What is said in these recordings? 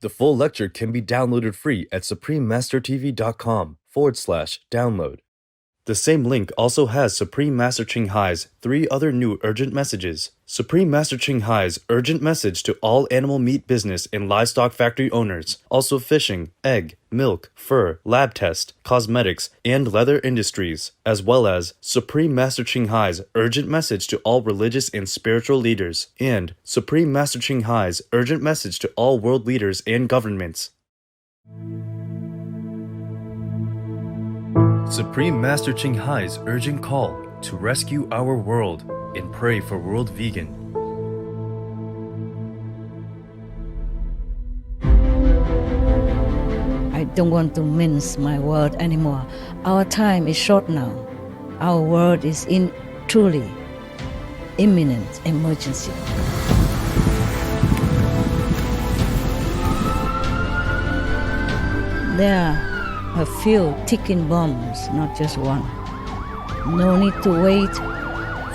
The full lecture can be downloaded free at suprememastertv.com/download. The same link also has Supreme Master Ching Hai's 3 other new urgent messages. Supreme Master Ching Hai's urgent message to all animal meat business and livestock factory owners, also fishing, egg, milk, fur, lab test, cosmetics, and leather industries, as well as Supreme Master Ching Hai's urgent message to all religious and spiritual leaders, and Supreme Master Ching Hai's urgent message to all world leaders and governments. Supreme Master Ching Hai's urgent call to rescue our world and pray for world vegan. I don't want to mince my word anymore. Our time is short now. Our world is in truly imminent emergency. There are a few ticking bombs, not just one. No need to wait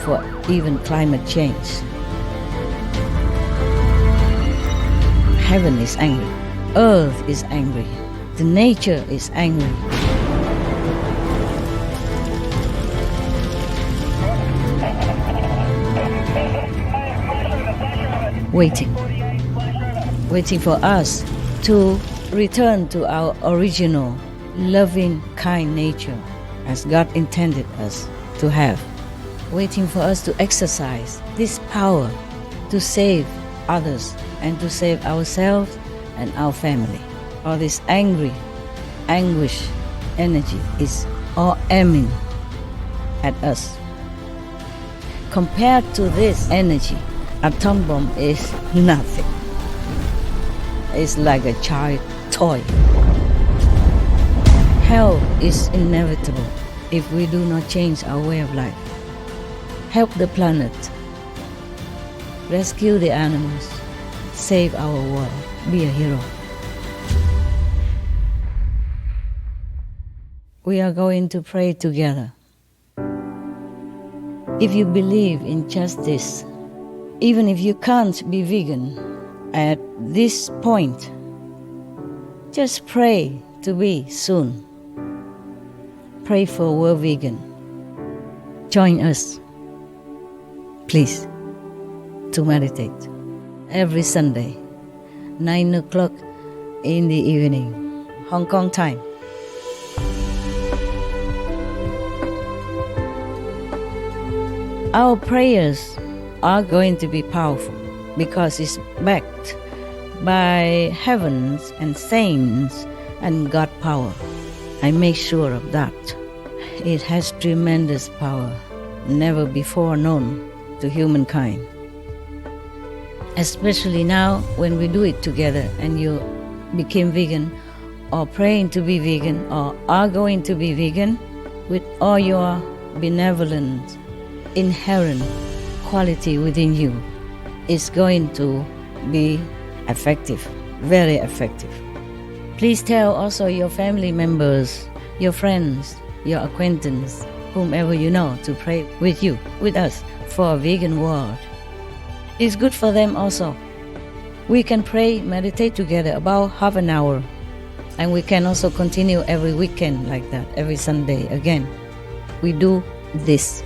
for even climate change. Heaven is angry. Earth is angry. The nature is angry. Waiting for us to return to our original loving, kind nature as God intended us to have. Waiting for us to exercise this power to save others and to save ourselves and our family. All this anguish, energy is all aiming at us. Compared to this energy, atom bomb is nothing. It's like a child toy. Hell is inevitable if we do not change our way of life. Help the planet. Rescue the animals. Save our world. Be a hero. We are going to pray together. If you believe in justice, even if you can't be vegan at this point, just pray to be soon. Pray for world vegan. Join us, please, to meditate every Sunday, 9 o'clock in the evening, Hong Kong time. Our prayers are going to be powerful because it's backed by heavens and saints and God power. I make sure of that. It has tremendous power, never before known to humankind. Especially now when we do it together and you became vegan or praying to be vegan or are going to be vegan with all your benevolent, inherent quality within you. It's going to be effective, very effective. Please tell also your family members, your friends, your acquaintances, whomever you know, to pray with you, with us, for a vegan world. It's good for them also. We can pray, meditate together about half an hour. And we can also continue every weekend like that, every Sunday again. We do this,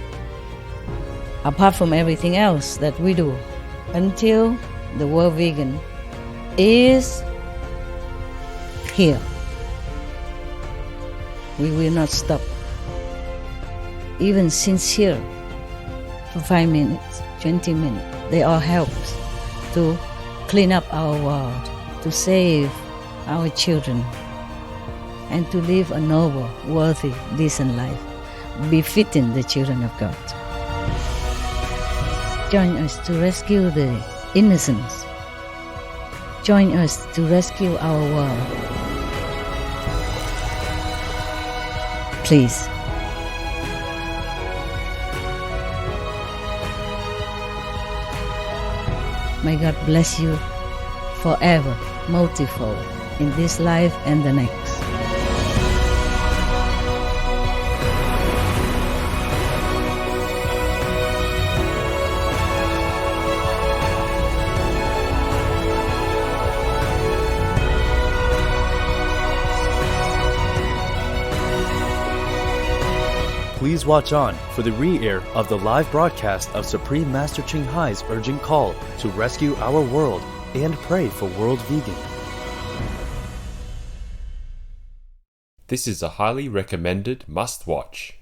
apart from everything else that we do, until the world vegan is here. We will not stop. Even sincere for 5 minutes, 20 minutes, they all help to clean up our world, to save our children, and to live a noble, worthy, decent life, befitting the children of God. Join us to rescue the innocents. Join us to rescue our world. Please. May God bless you forever, multifold, in this life and the next. Please watch on for the re-air of the live broadcast of Supreme Master Ching Hai's urgent call to rescue our world and pray for World Vegan. This is a highly recommended must-watch.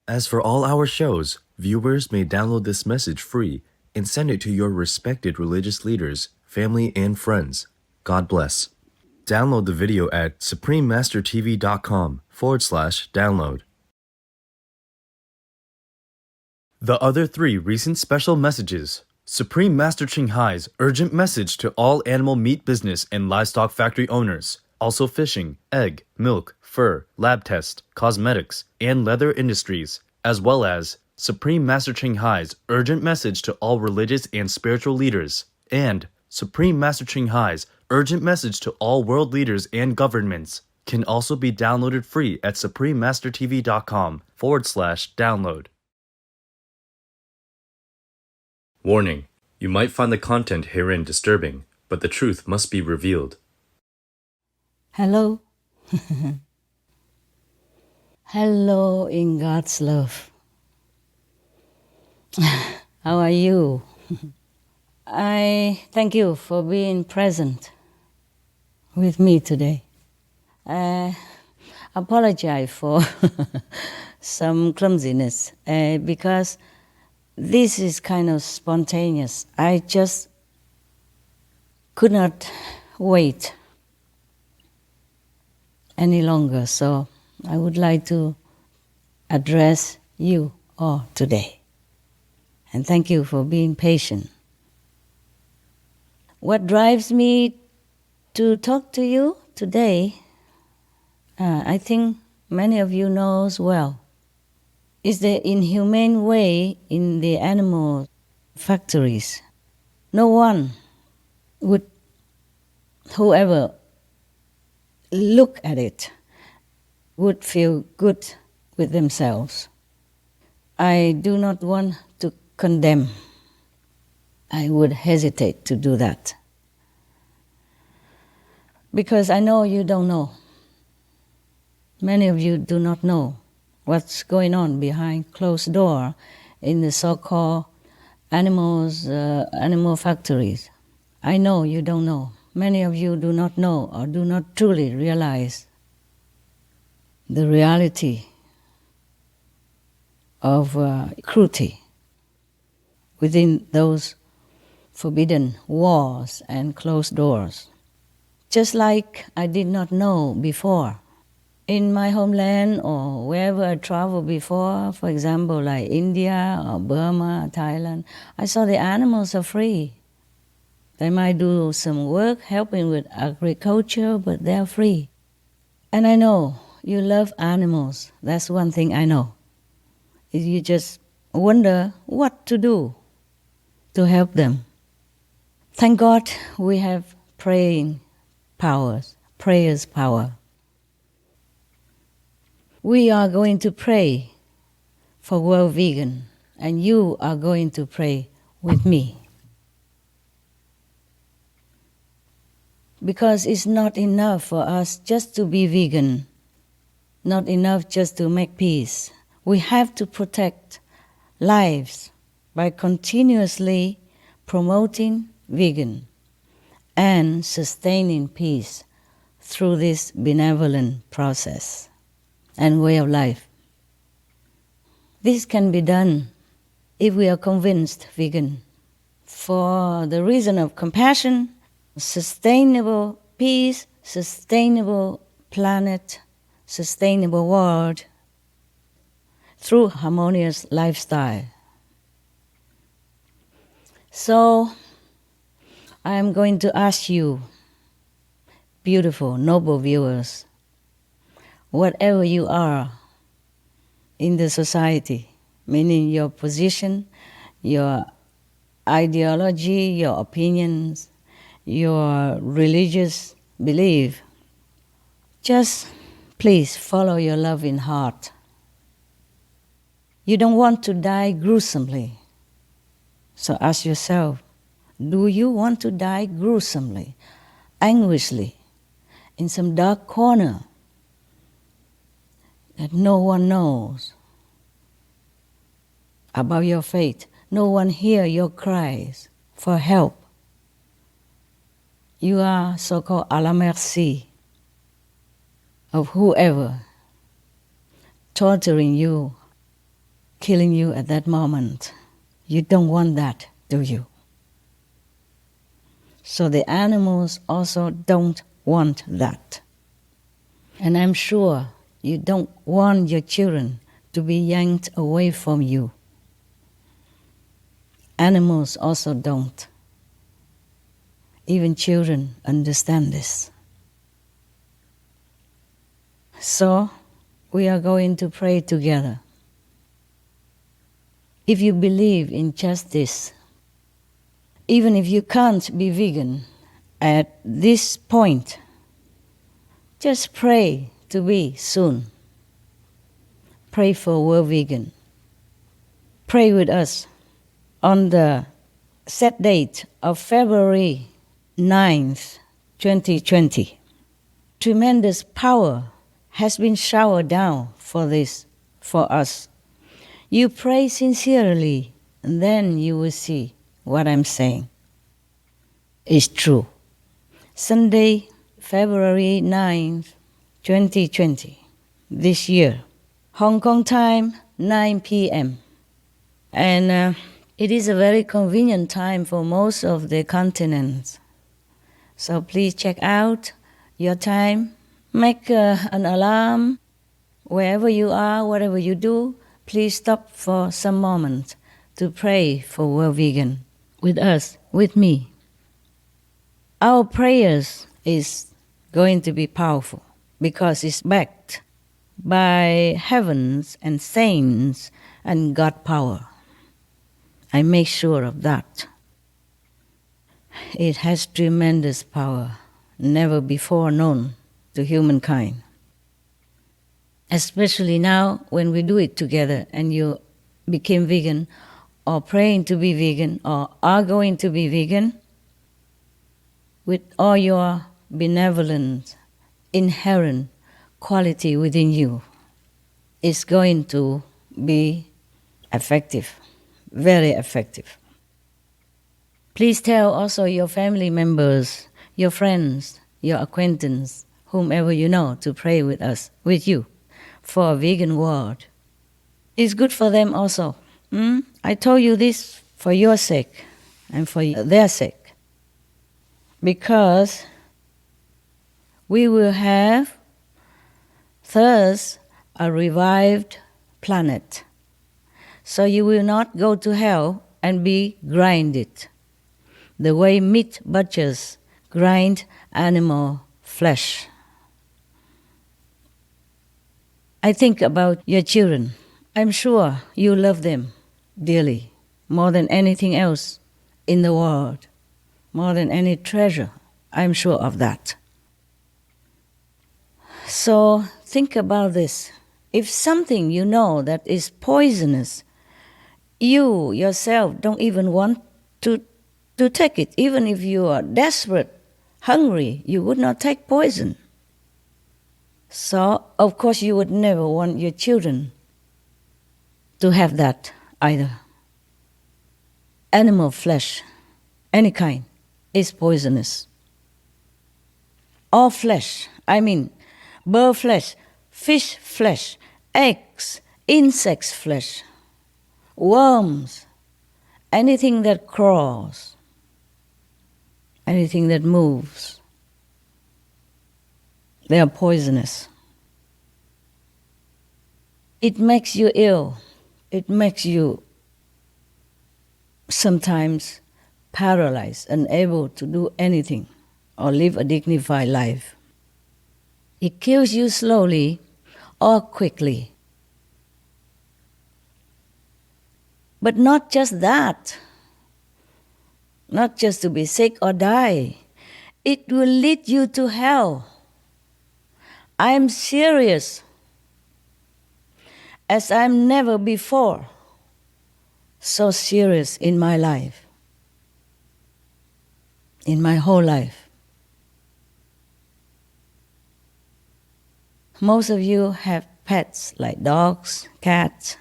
As for all our shows, viewers may download this message free and send it to your respected religious leaders, family, and friends. God bless. Download the video at suprememastertv.com/download. The other 3 recent special messages. Supreme Master Ching Hai's urgent message to all animal meat business and livestock factory owners, also fishing, egg, milk, fur, lab test, cosmetics, and leather industries, as well as Supreme Master Ching Hai's urgent message to all religious and spiritual leaders, and Supreme Master Ching Hai's urgent message to all world leaders and governments can also be downloaded free at suprememastertv.com/download. Warning: you might find the content herein disturbing, but the truth must be revealed. Hello. Hello in God's love. How are you? I thank you for being present with me today. I apologize for some clumsiness because this is kind of spontaneous. I just could not wait any longer, so I would like to address you all today. And thank you for being patient. What drives me to talk to you today, I think many of you knows well, is the inhumane way in the animal factories. No one would, whoever look at it, would feel good with themselves. I do not want to condemn. I would hesitate to do that. Because I know you don't know. Many of you do not know what's going on behind closed door in the so-called animal factories. I know you don't know. Many of you do not know or do not truly realize the reality of cruelty within those forbidden walls and closed doors. Just like I did not know before. In my homeland or wherever I traveled before, for example, like India or Burma, Thailand, I saw the animals are free. They might do some work helping with agriculture, but they're free. And I know you love animals. That's one thing I know. You just wonder what to do to help them. Thank God we have prayers power. We are going to pray for World Vegan, and you are going to pray with me. Because it's not enough for us just to be vegan, not enough just to make peace. We have to protect lives by continuously promoting vegan and sustaining peace through this benevolent process and way of life. This can be done if we are convinced vegan for the reason of compassion, sustainable peace, sustainable planet, sustainable world, through harmonious lifestyle. So, I am going to ask you, beautiful, noble viewers, whatever you are in the society, meaning your position, your ideology, your opinions, your religious belief, just please follow your loving heart. You don't want to die gruesomely. So ask yourself, do you want to die gruesomely, anguishly, in some dark corner, that no one knows about your faith. No one hears your cries for help. You are so-called à la merci of whoever torturing you, killing you at that moment. You don't want that, do you? So the animals also don't want that. And I'm sure you don't want your children to be yanked away from you. Animals also don't. Even children understand this. So we are going to pray together. If you believe in justice, even if you can't be vegan at this point, just pray to be soon. Pray for world vegan. Pray with us on the set date of February 9th, 2020. Tremendous power has been showered down for this, for us. You pray sincerely, and then you will see what I'm saying is true. Sunday, February 9th, 2020, this year, Hong Kong time, 9 p.m. And it is a very convenient time for most of the continents. So please check out your time. Make an alarm wherever you are, whatever you do. Please stop for some moment to pray for world vegan with us, with me. Our prayers is going to be powerful because it's backed by heavens and saints and God power. I make sure of that. It has tremendous power, never before known to humankind. Especially now when we do it together and you became vegan or praying to be vegan or are going to be vegan, with all your benevolent, inherent quality within you, it's going to be effective, very effective. Please tell also your family members, your friends, your acquaintances, whomever you know, to pray with us, with you, for a vegan world. It's good for them also. I told you this for your sake and for their sake. Because we will have thus a revived planet. So you will not go to hell and be grinded the way meat butchers grind animal flesh. I think about your children. I'm sure you love them dearly, more than anything else in the world, more than any treasure. I'm sure of that. So think about this. If something you know that is poisonous, you yourself don't even want to take it. Even if you are desperate, hungry, you would not take poison. So, of course, you would never want your children to have that either. Animal flesh, any kind, is poisonous. All flesh, I mean, bird flesh, fish flesh, eggs, insects flesh, worms, anything that crawls, anything that moves, they are poisonous. It makes you ill. It makes you sometimes paralyzed, unable to do anything or live a dignified life. It kills you slowly or quickly. But not just that, not just to be sick or die. It will lead you to hell. I'm serious, as I'm never before so serious in my life, in my whole life. Most of you have pets like dogs, cats,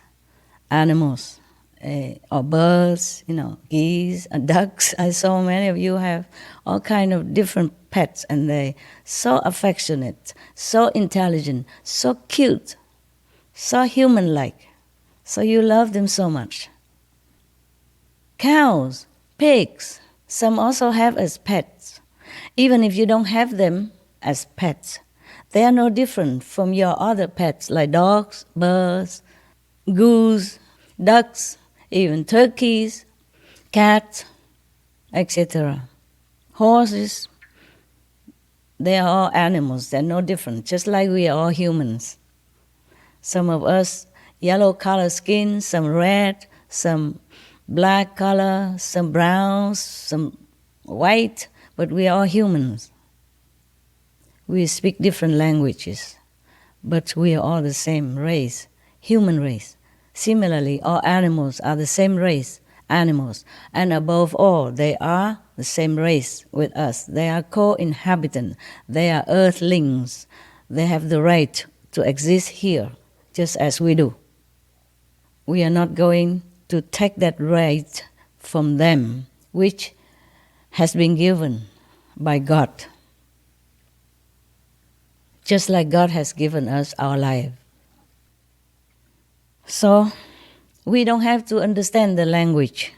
animals, or birds, geese, ducks. I saw many of you have all kind of different pets, and they're so affectionate, so intelligent, so cute, so human-like. So you love them so much. Cows, pigs, some also have as pets. Even if you don't have them as pets, they are no different from your other pets like dogs, birds, goose, ducks, even turkeys, cats, etc. Horses, they are all animals. They're no different, just like we are all humans. Some of us, yellow color skin, some red, some black color, some brown, some white, but we are all humans. We speak different languages, but we are all the same race, human race. Similarly, all animals are the same race, animals. And above all, they are the same race with us. They are co-inhabitants. They are earthlings. They have the right to exist here, just as we do. We are not going to take that right from them, which has been given by God. Just like God has given us our life. So, we don't have to understand the language.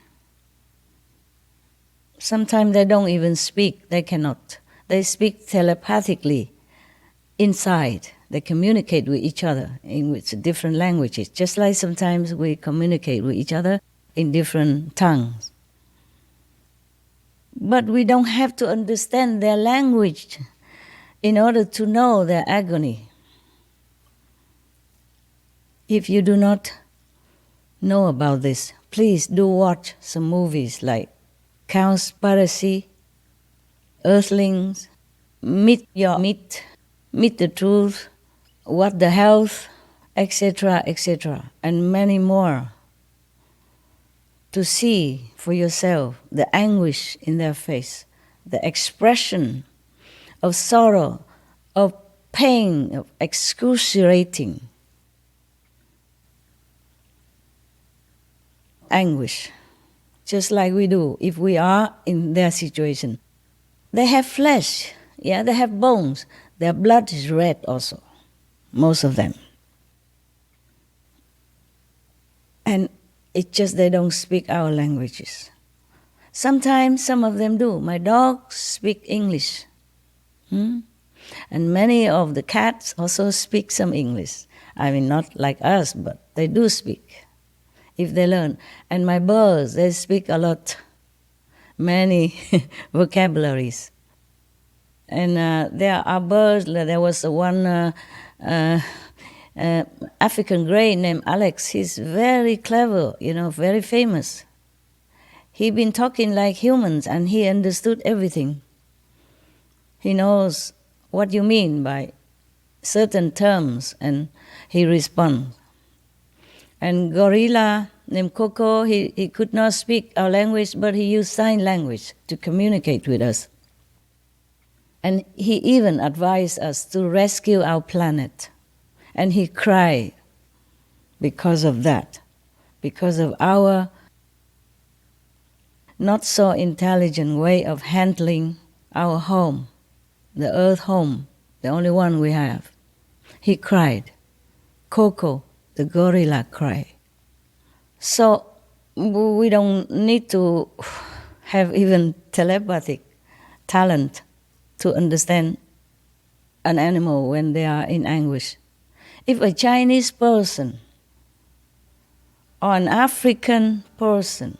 Sometimes they don't even speak, they cannot. They speak telepathically inside. They communicate with each other in different languages, just like sometimes we communicate with each other in different tongues. But we don't have to understand their language in order to know their agony. If you do not know about this, please do watch some movies like Cowspiracy, Earthlings, Meet Your Meat, Meet the Truth, What the Health, etc., etc., and many more, to see for yourself the anguish in their face, the expression of sorrow, of pain, of excruciating anguish, just like we do if we are in their situation. They have flesh, they have bones, their blood is red also, most of them. And it's just they don't speak our languages. Sometimes some of them do. My dogs speak English. And many of the cats also speak some English. I mean, not like us, but they do speak, if they learn. And my birds, they speak a lot, many vocabularies. And there are birds, there was one African grey named Alex. He's very clever, very famous. He'd been talking like humans and he understood everything. He knows what you mean by certain terms and he responds. And gorilla named Coco, he could not speak our language, but he used sign language to communicate with us. And he even advised us to rescue our planet. And he cried because of that, because of our not so intelligent way of handling our home, the earth home, the only one we have. He cried. Coco, the gorilla, cried. So we don't need to have even telepathic talent to understand an animal when they are in anguish. If a Chinese person or an African person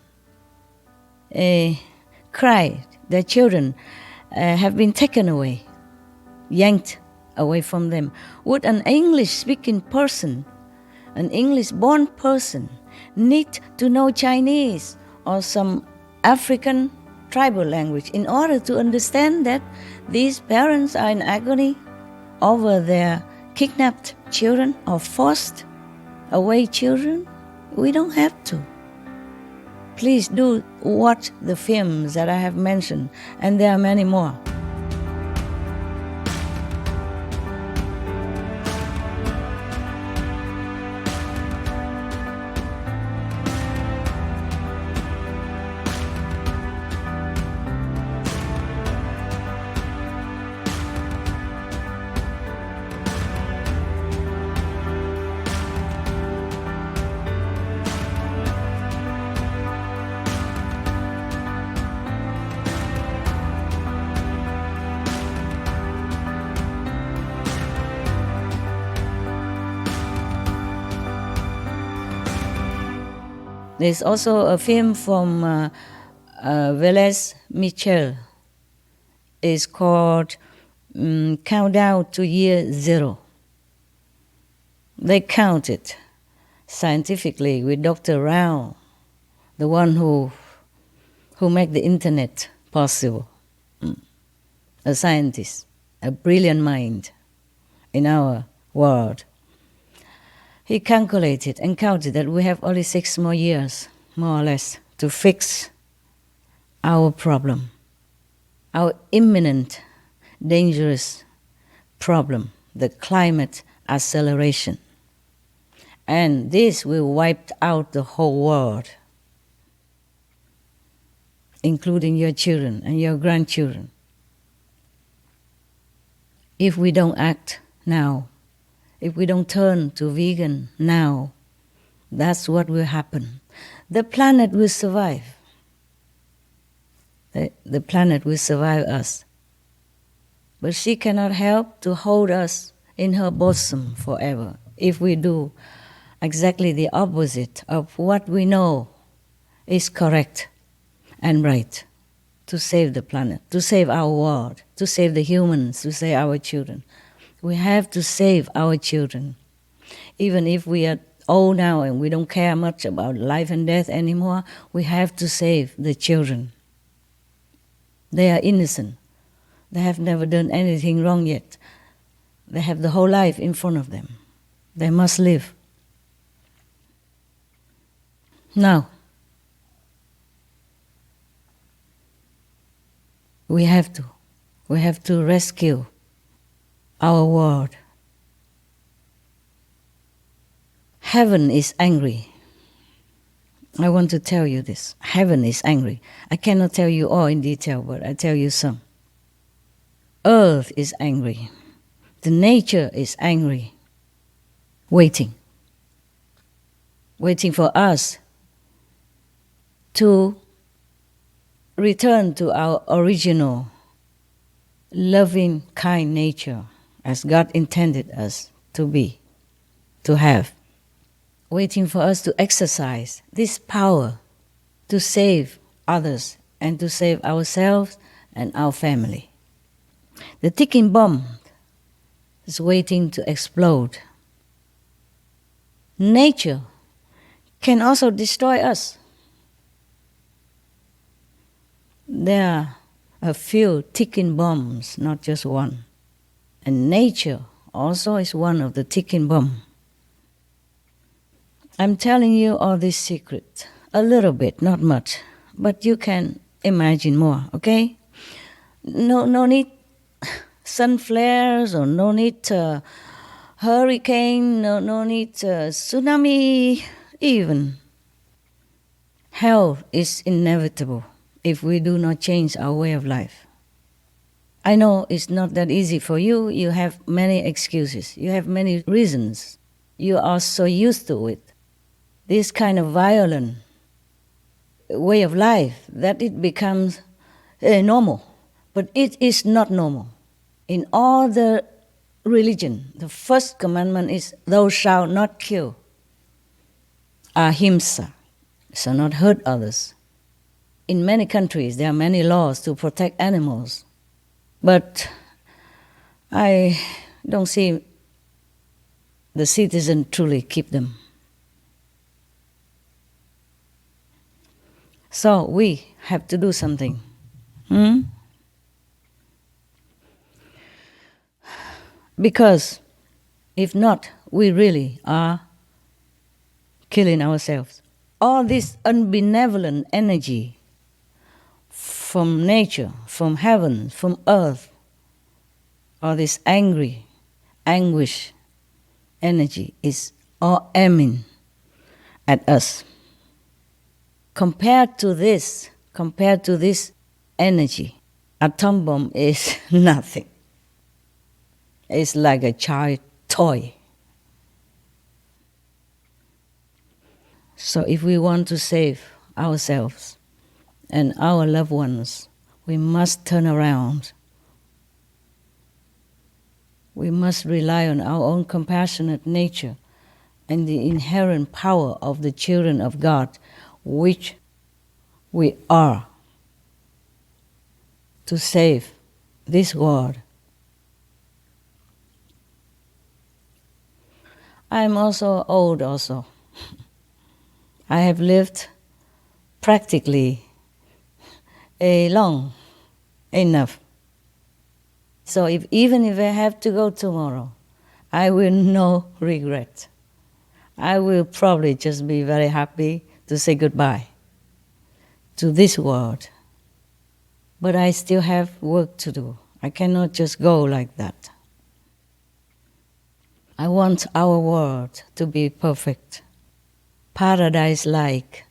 cried, their children have been taken away, yanked away from them, would an English-speaking person, an English-born person, need to know Chinese or some African tribal language in order to understand that these parents are in agony over their kidnapped children or forced away children? We don't have to. Please do watch the films that I have mentioned, and there are many more. There's also a film from Velez Michel. It's called Countdown to Year Zero. They counted scientifically with Dr. Rao, the one who made the internet possible, a scientist, a brilliant mind in our world. He calculated and counted that we have only 6 more years, more or less, to fix our problem, our imminent, dangerous problem, the climate acceleration. And this will wipe out the whole world, including your children and your grandchildren. If we don't act now, if we don't turn to vegan now, that's what will happen. The planet will survive. The planet will survive us. But she cannot help to hold us in her bosom forever if we do exactly the opposite of what we know is correct and right to save the planet, to save our world, to save the humans, to save our children. We have to save our children. Even if we are old now and we don't care much about life and death anymore, we have to save the children. They are innocent. They have never done anything wrong yet. They have the whole life in front of them. They must live. Now, we have to rescue our world. Heaven is angry. I want to tell you this. Heaven is angry. I cannot tell you all in detail, but I tell you some. Earth is angry. The nature is angry. Waiting for us to return to our original loving, kind nature as God intended us to be, to have. Waiting for us to exercise this power to save others and to save ourselves and our family. The ticking bomb is waiting to explode. Nature can also destroy us. There are a few ticking bombs, not just one. And nature also is one of the ticking bombs. I'm telling you all this secret, a little bit, not much, but you can imagine more, okay? No need sun flares, or no need hurricane, no need tsunami even. Hell is inevitable if we do not change our way of life. I know it's not that easy for you. You have many excuses. You have many reasons. You are so used to it. This kind of violent way of life that it becomes normal. But it is not normal. In all the religion, the first commandment is, thou shalt not kill. Ahimsa, shall not hurt others. In many countries, there are many laws to protect animals. But I don't see the citizens truly keep them. So we have to do something. Because if not, we really are killing ourselves. All this unbenevolent energy from nature, from heaven, from earth, all this angry, anguish energy is all aiming at us. Compared to this energy, atom bomb is nothing. It's like a child toy. So if we want to save ourselves and our loved ones, we must turn around. We must rely on our own compassionate nature and the inherent power of the children of God. which we are to save this world. I'm also old also. I have lived practically long enough. So even if I have to go tomorrow, I will no regret. I will probably just be very happy to say goodbye to this world. But I still have work to do. I cannot just go like that. I want our world to be perfect, paradise-like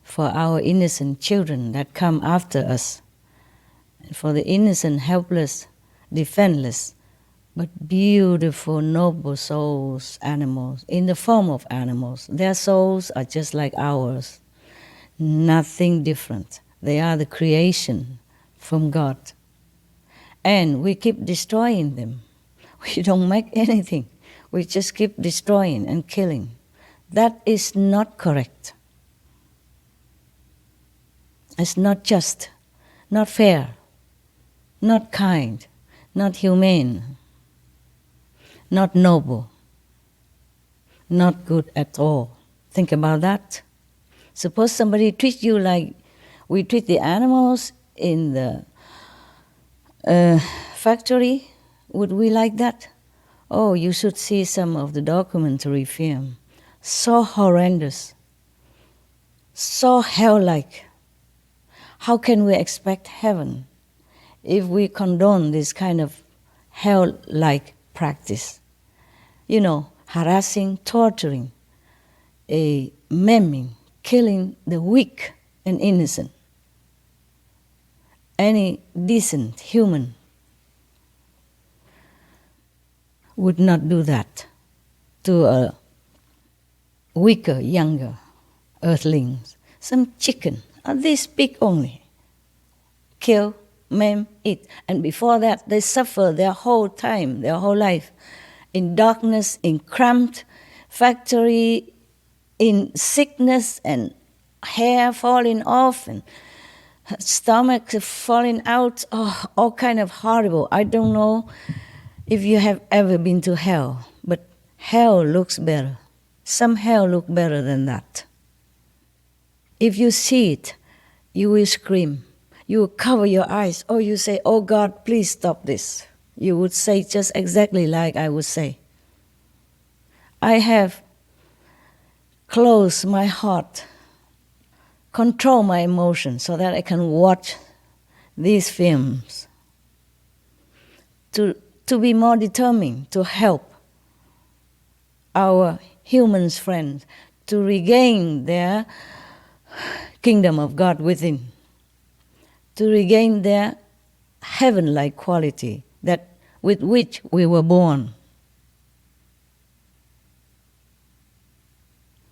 for our innocent children that come after us, and for the innocent, helpless, defenseless, but beautiful, noble souls, animals, in the form of animals. Their souls are just like ours, nothing different. They are the creation from God. And we keep destroying them. We don't make anything. We just keep destroying and killing. That is not correct. It's not just, not fair, not kind, not humane, not noble, not good at all. Think about that. Suppose somebody treats you like we treat the animals in the factory. Would we like that? Oh, you should see some of the documentary film. So horrendous, so hell-like. How can we expect heaven if we condone this kind of hell-like practice? You know, harassing, torturing, maiming, killing the weak and innocent. Any decent human would not do that to a weaker, younger earthlings. Some chicken, this big only. Kill, maim, eat. And before that, they suffer their whole time, their whole life, in darkness, in cramped factory, in sickness and hair falling off and stomach falling out, all kind of horrible. I don't know if you have ever been to hell, but hell looks better. Some hell look better than that. If you see it, you will scream. You will cover your eyes, or you say, "Oh God, please stop this." You would say just exactly like I would say. I have closed my heart, control my emotions so that I can watch these films, to be more determined to help our humans friends to regain their kingdom of God within, to regain their heaven-like quality that with which we were born.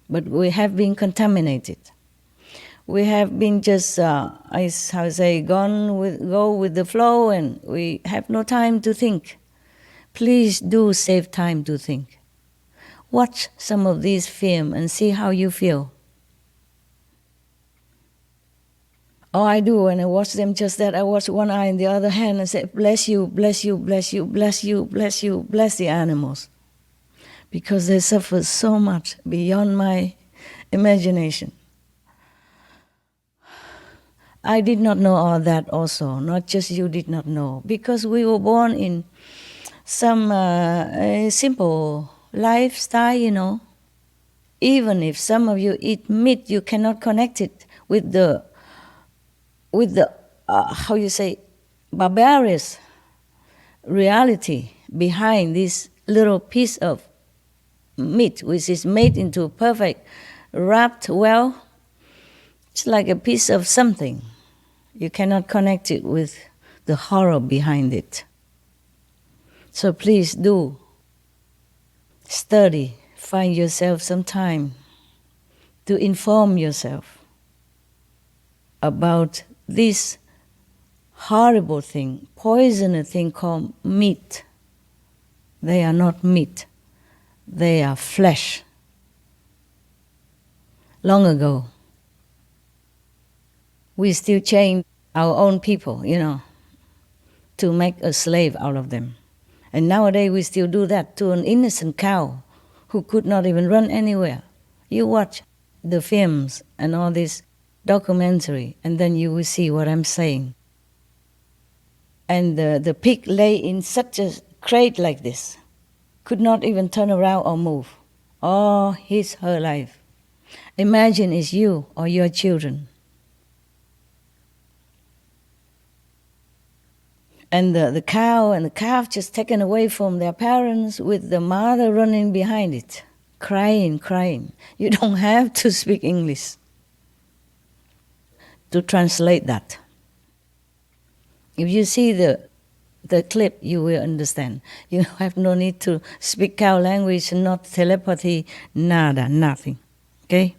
But we have been contaminated. We have been just, go with the flow, and we have no time to think. Please do save time to think. Watch some of these films and see how you feel. Oh, I do. When I watch them, just that I watch one eye and the other hand and say, "Bless you, bless you, bless you, bless you, bless you, bless the animals." Because they suffer so much beyond my imagination. I did not know all that also, not just you did not know, because we were born in some simple lifestyle, you know. Even if some of you eat meat, you cannot connect it with the barbarous reality behind this little piece of meat, which is made into perfect, wrapped well. It's like a piece of something. You cannot connect it with the horror behind it. So please do study, find yourself some time to inform yourself about this horrible thing, poisonous thing called meat. They are not meat. They are flesh. Long ago, we still chain our own people, to make a slave out of them. And nowadays we still do that to an innocent cow who could not even run anywhere. You watch the films and all this documentary, and then you will see what I'm saying. And the pig lay in such a crate like this, could not even turn around or move all her life. Imagine it's you or your children. And the cow and the calf just taken away from their parents with the mother running behind it, crying. You don't have to speak English to translate that. If you see the clip, you will understand. You have no need to speak cow language, not telepathy, nada, nothing. Okay?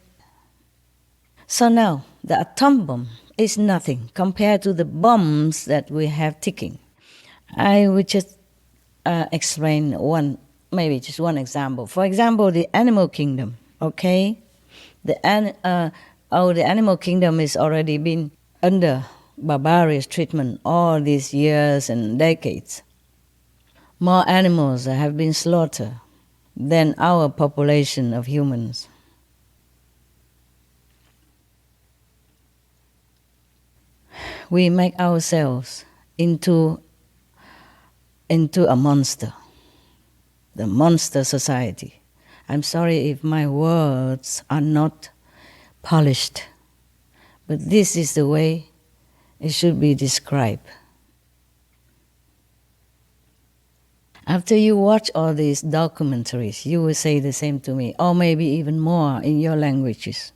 So now, the atom bomb is nothing compared to the bombs that we have ticking. I will just explain just one example. For example, the animal kingdom, okay? The animal kingdom has already been under barbarous treatment all these years and decades. More animals have been slaughtered than our population of humans. We make ourselves into a monster, the monster society. I'm sorry if my words are not polished, but this is the way it should be described. After you watch all these documentaries, you will say the same to me, or maybe even more in your languages.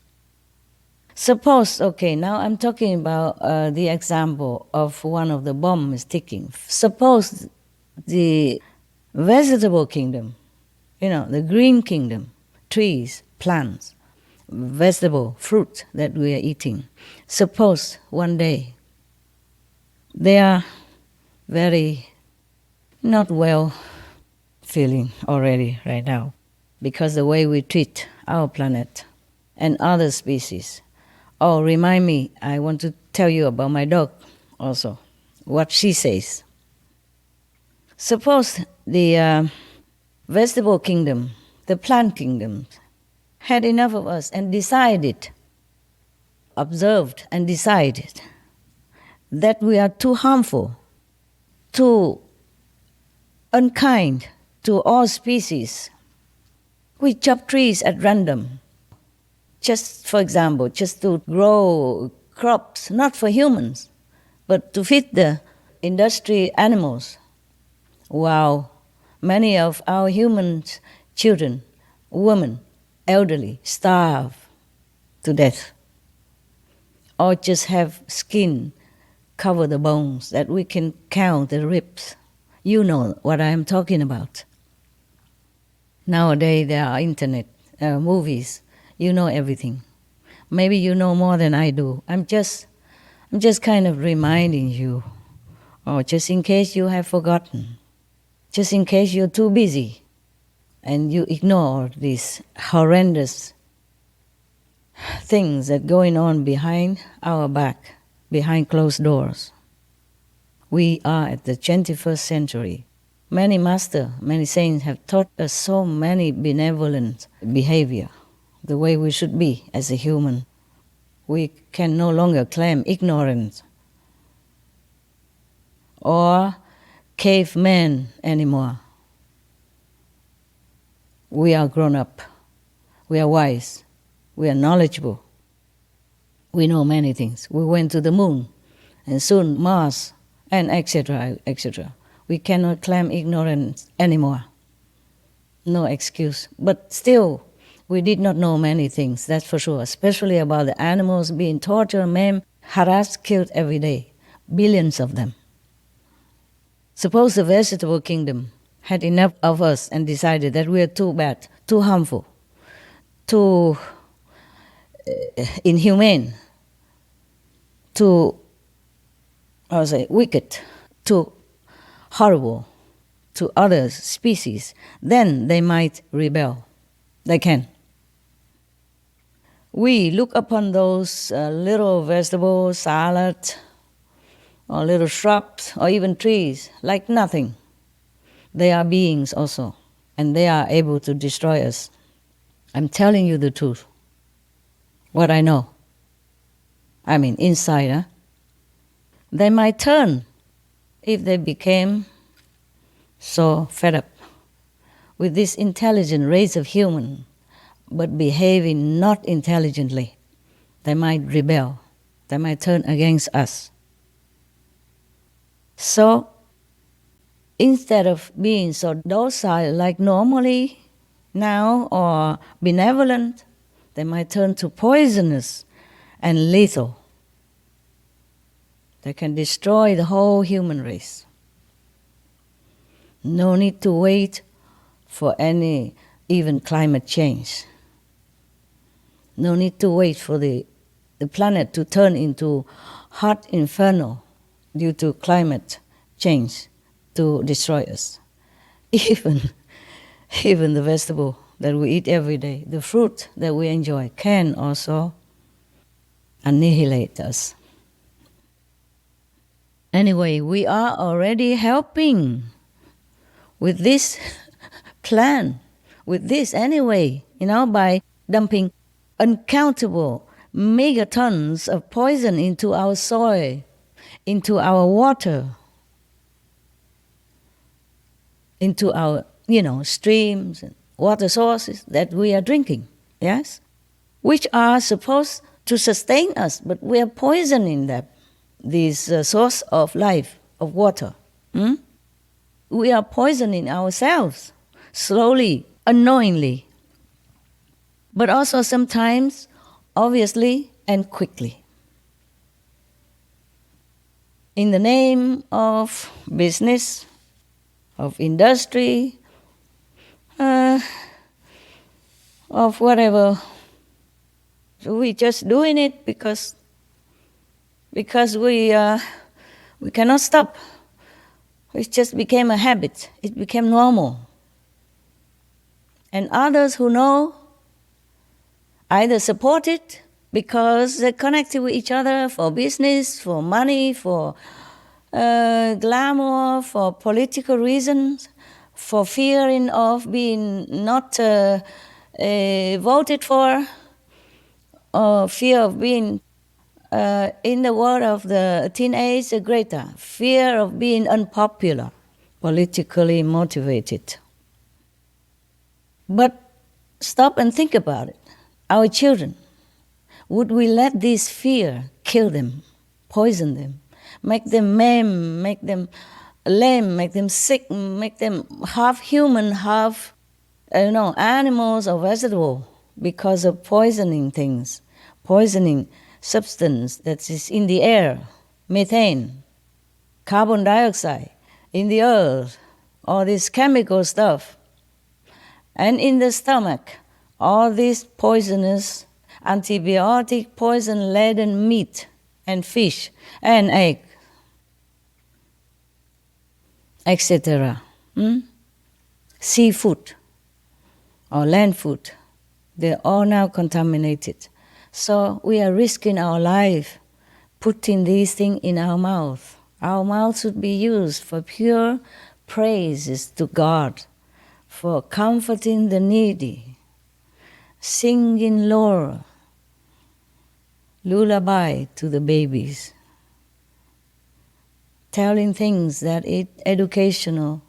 Suppose, okay, now I'm talking about the example of one of the bombs ticking. Suppose the vegetable kingdom, the green kingdom, trees, plants, vegetable, fruit that we are eating. Suppose one day they are very not well feeling already right now because the way we treat our planet and other species. Oh, remind me, I want to tell you about my dog also, what she says. Suppose the vegetable kingdom, the plant kingdom, had enough of us and observed and decided that we are too harmful, too unkind to all species. We chop trees at random. Just, for example, just to grow crops, not for humans, but to feed the industry animals. While many of our human children, women, elderly, starve to death. Or just have skin cover the bones that we can count the ribs. You know what I'm talking about. Nowadays there are internet, movies. You know everything. Maybe you know more than I do. I'm just kind of reminding you, or just in case you have forgotten, just in case you're too busy and you ignore these horrendous things that are going on behind our back, behind closed doors. We are at the 21st century. Many masters, many saints have taught us so many benevolent behavior, the way we should be as a human. We can no longer claim ignorance or cavemen anymore. We are grown up. We are wise. We are knowledgeable. We know many things. We went to the moon and soon Mars and etc., etc. We cannot claim ignorance anymore. No excuse. But still, we did not know many things, that's for sure, especially about the animals being tortured, maimed, harassed, killed every day. Billions of them. Suppose the vegetable kingdom had enough of us and decided that we are too bad, too harmful, too inhumane, too, wicked, too horrible to other species, then they might rebel. They can. we look upon those little vegetables, salad, or little shrubs, or even trees, like nothing. They are beings also, and they are able to destroy us. I'm telling you the truth, what I know. I mean, inside, huh? They might turn if they became so fed up with this intelligent race of human, but behaving not intelligently. They might rebel. They might turn against us. So, instead of being so docile like normally now or benevolent, they might turn to poisonous and lethal. They can destroy the whole human race. No need to wait for any even climate change. No need to wait for the planet to turn into hot inferno due to climate change to destroy us. Even the vegetable that we eat every day, the fruit that we enjoy, can also annihilate us. Anyway, we are already helping with this plan, with this anyway, by dumping uncountable megatons of poison into our soil, into our water, into our, streams and water sources that we are drinking, yes? Which are supposed to sustain us, but we are poisoning them, this source of life, of water. We are poisoning ourselves, slowly, unknowingly, but also sometimes, obviously, and quickly. In the name of business, of industry, of whatever. So we're just doing it because we cannot stop. It just became a habit. It became normal. And others who know either support it because they're connected with each other for business, for money, for glamour, for political reasons, for fearing of being not voted for, or fear of being, in the word of the teenage Greta, fear of being unpopular, politically motivated. But stop and think about it. Our children, would we let this fear kill them, poison them, make them maimed, make them lame, make them sick, make them half human, half animals or vegetable because of poisoning things, poisoning substance that is in the air, methane, carbon dioxide, in the earth, all this chemical stuff, and in the stomach, all this poisonous, antibiotic, poison-laden meat and fish and egg, etc. Seafood or land food, they're all now contaminated. So we are risking our life putting these things in our mouth. Our mouth should be used for pure praises to God, for comforting the needy, singing lullaby to the babies, telling things that are educational,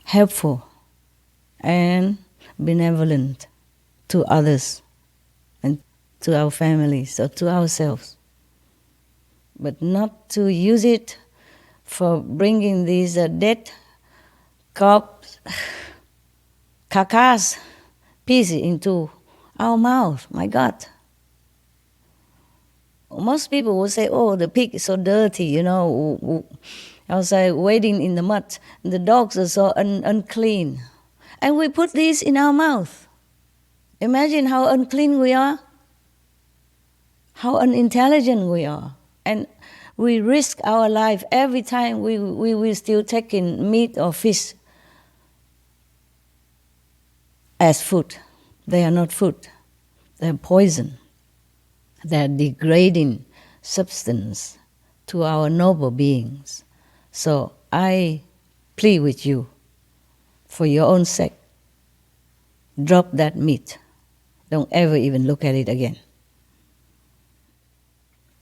helpful, and benevolent to others and to our families or to ourselves. But not to use it for bringing these dead corpse, carcass pieces into our mouth. My God. Most people will say, oh, the pig is so dirty, outside wading in the mud. The dogs are so unclean. And we put these in our mouth. Imagine how unclean we are, how unintelligent we are. And we risk our life every time we will still take in meat or fish as food. They are not food. They are poison. that degrading substance to our noble beings. So I plead with you, for your own sake, drop that meat. Don't ever even look at it again.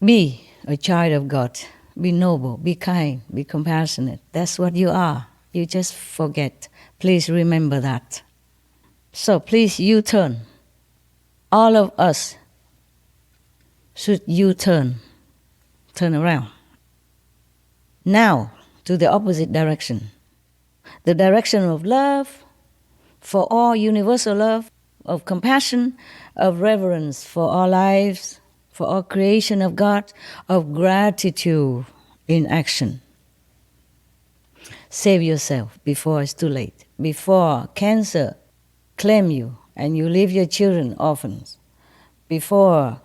Be a child of God. Be noble, be kind, be compassionate. That's what you are. You just forget. Please remember that. So please U-turn. All of us should U-turn. Turn around. Now to the opposite direction. The direction of love, for all universal love, of compassion, of reverence for all lives, for all creation of God, of gratitude in action. Save yourself before it's too late, before cancer claim you and you leave your children orphans, before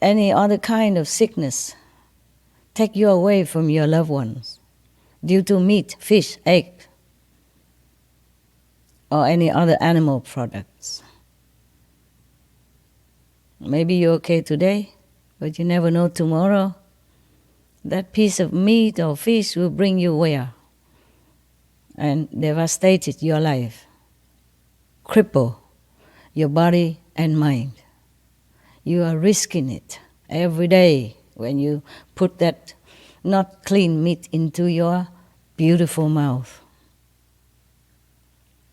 any other kind of sickness take you away from your loved ones due to meat, fish, egg, or any other animal products. Maybe you're okay today, but you never know tomorrow. That piece of meat or fish will bring you where? And devastate your life, cripple your body and mind. You are risking it every day when you put that not clean meat into your beautiful mouth.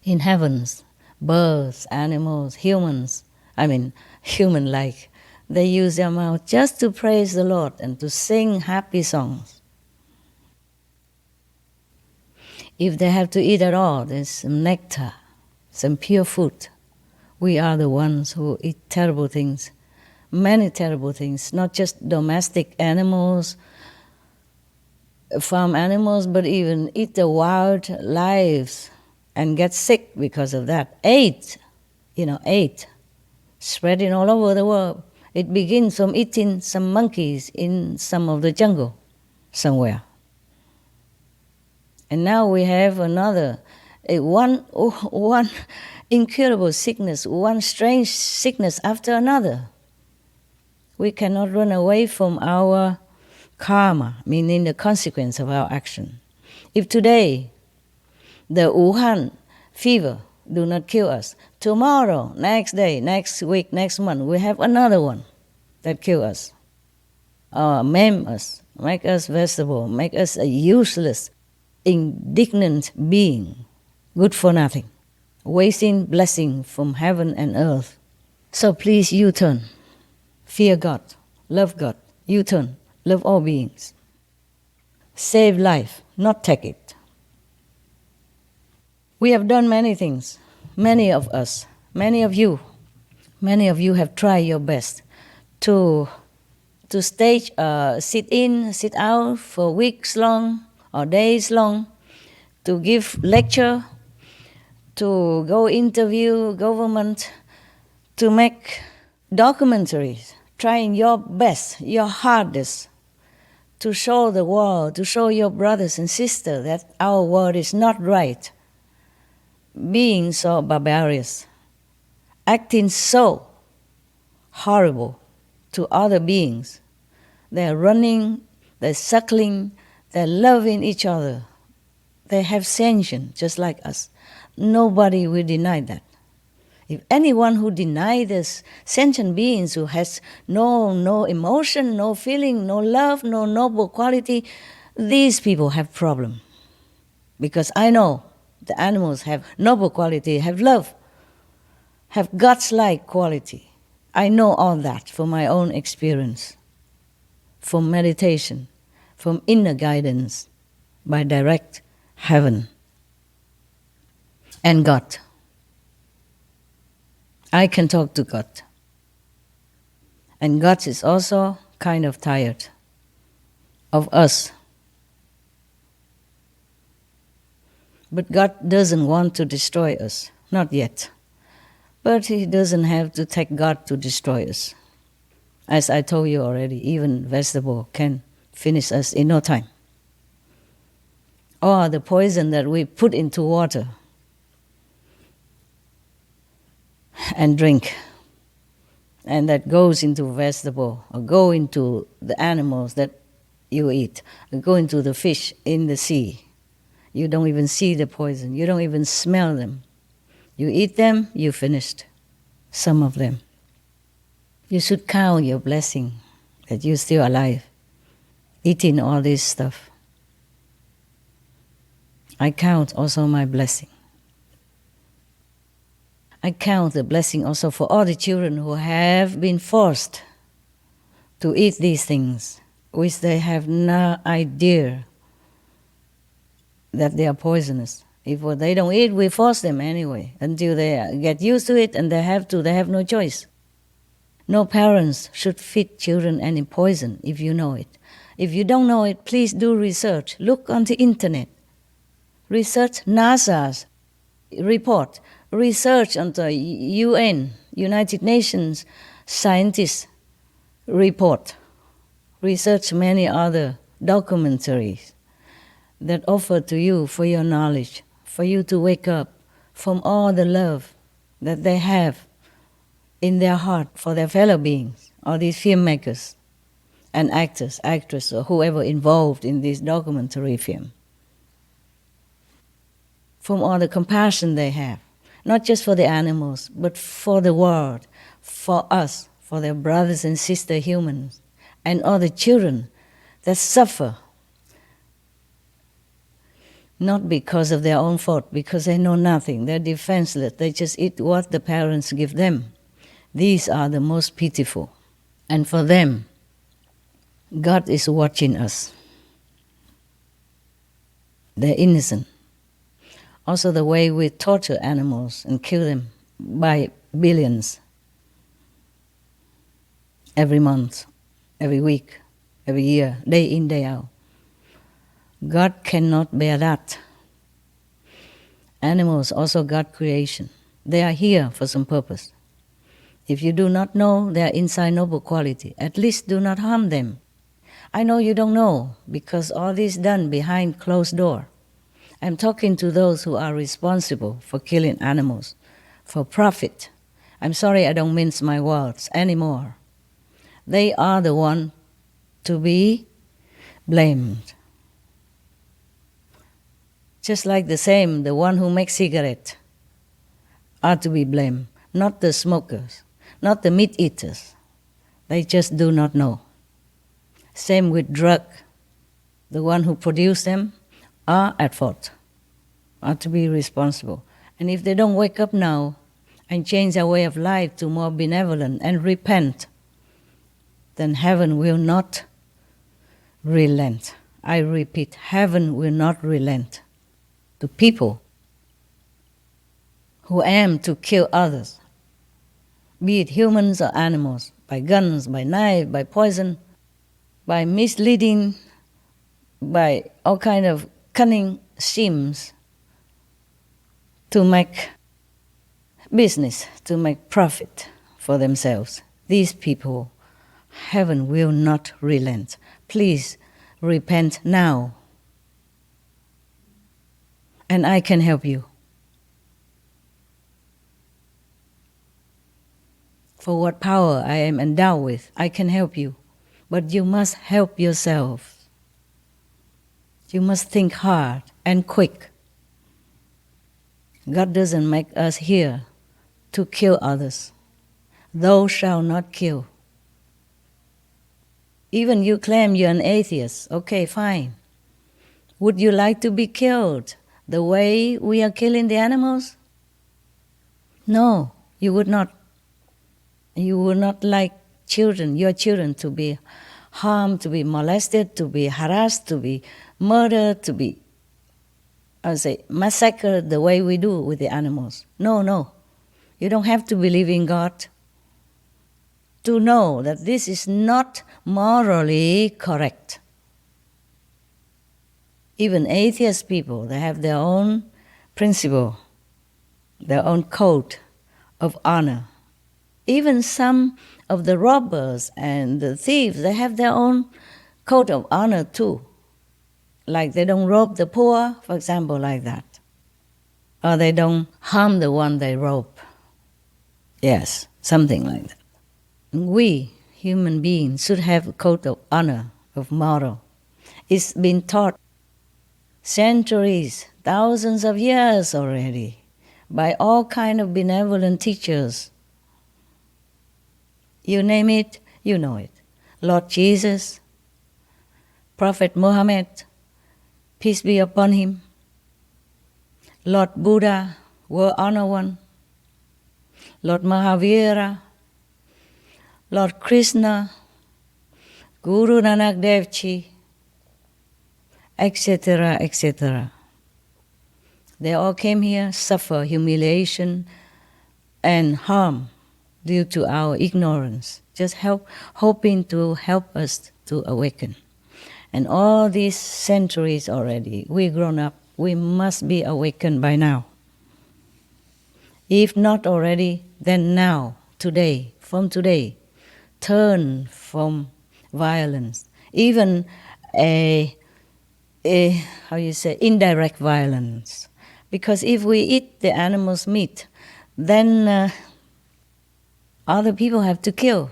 In heavens, birds, animals, humans, human-like, they use their mouth just to praise the Lord and to sing happy songs. If they have to eat at all, there's some nectar, some pure food. We are the ones who eat terrible things, many terrible things, not just domestic animals, farm animals, but even eat the wild lives and get sick because of that. AIDS, spreading all over the world. It begins from eating some monkeys in some of the jungle somewhere. And now we have one incurable sickness, one strange sickness after another. We cannot run away from our karma, meaning the consequence of our action. If today the Wuhan fever do not kill us, tomorrow, next day, next week, next month, we have another one that kill us, or maim us, make us vegetable, make us a useless, indignant being, good for nothing, wasting blessing from heaven and earth. So please U-turn, fear God, love God, U-turn, love all beings. Save life, not take it. We have done many things, many of us, many of you have tried your best to stage, sit in, sit out for weeks long or days long, to give lecture, to go interview government, to make documentaries, trying your best, your hardest, to show the world, to show your brothers and sisters that our world is not right, being so barbarous, acting so horrible to other beings. They're running, they're suckling, they're loving each other. They have sentience just like us. Nobody will deny that. If anyone who denies this sentient beings who has no emotion, no feeling, no love, no noble quality, these people have problem. Because I know the animals have noble quality, have love, have God's-like quality. I know all that from my own experience, from meditation, from inner guidance by direct heaven and God. I can talk to God. And God is also kind of tired of us. But God doesn't want to destroy us, not yet. But He doesn't have to take God to destroy us. As I told you already, even vegetable can finish us in no time. Or the poison that we put into water and drink and that goes into vegetable, or go into the animals that you eat, or go into the fish in the sea. You don't even see the poison. You don't even smell them. You eat them, you finished. Some of them. You should count your blessing that you're still alive, eating all this stuff. I count also my blessing. I count the blessing also for all the children who have been forced to eat these things, which they have no idea that they are poisonous. If they don't eat, we force them anyway until they get used to it, and they have no choice. No parents should feed children any poison if you know it. If you don't know it, please do research. Look on the internet. Research NASA's report. Research on the UN, United Nations scientists' report. Research many other documentaries that offer to you for your knowledge, for you to wake up from all the love that they have in their heart for their fellow beings, all these filmmakers and actors, actresses, or whoever involved in this documentary film. From all the compassion they have, not just for the animals, but for the world, for us, for their brothers and sister humans, and all the children that suffer, not because of their own fault, because they know nothing, they're defenseless, they just eat what the parents give them. These are the most pitiful. And for them, God is watching us. They're innocent. Also the way we torture animals and kill them by billions every month, every week, every year, day in, day out. God cannot bear that. Animals also God creation. They are here for some purpose. If you do not know their inside noble quality, at least do not harm them. I know you don't know because all this is done behind closed door. I'm talking to those who are responsible for killing animals, for profit. I'm sorry I don't mince my words anymore. They are the one to be blamed. Just like the one who makes cigarettes are to be blamed, not the smokers, not the meat eaters. They just do not know. Same with drug. The one who produce them are at fault, are to be responsible. And if they don't wake up now and change their way of life to more benevolent and repent, then heaven will not relent. I repeat, heaven will not relent to people who aim to kill others, be it humans or animals, by guns, by knife, by poison, by misleading, by all kind of cunning schemes to make business, to make profit for themselves. These people, heaven will not relent. Please repent now, and I can help you. For what power I am endowed with, I can help you. But you must help yourself. You must think hard and quick. God doesn't make us here to kill others. Thou shalt not kill. Even you claim you're an atheist. Okay, fine. Would you like to be killed the way we are killing the animals? No, you would not. You would not like your children to be harmed, to be molested, to be harassed, to be murdered, to be, massacred the way we do with the animals. No. You don't have to believe in God to know that this is not morally correct. Even atheist people, they have their own principle, their own code of honor. Even some of the robbers and the thieves, they have their own code of honor too. Like they don't rob the poor, for example, like that. Or they don't harm the one they rob. Yes, something like that. We, human beings, should have a code of honor, of moral. It's been taught centuries, thousands of years already, by all kind of benevolent teachers. You name it, you know it. Lord Jesus, Prophet Muhammad, peace be upon him, Lord Buddha, World Honor One, Lord Mahavira, Lord Krishna, Guru Nanak Dev Ji, etc., etc. They all came here, suffer humiliation and harm due to our ignorance, just hoping to help us to awaken. And all these centuries already, we grown up, we must be awakened by now. If not already, then now, today, from today, turn from violence, even indirect violence. Because if we eat the animal's meat, then other people have to kill.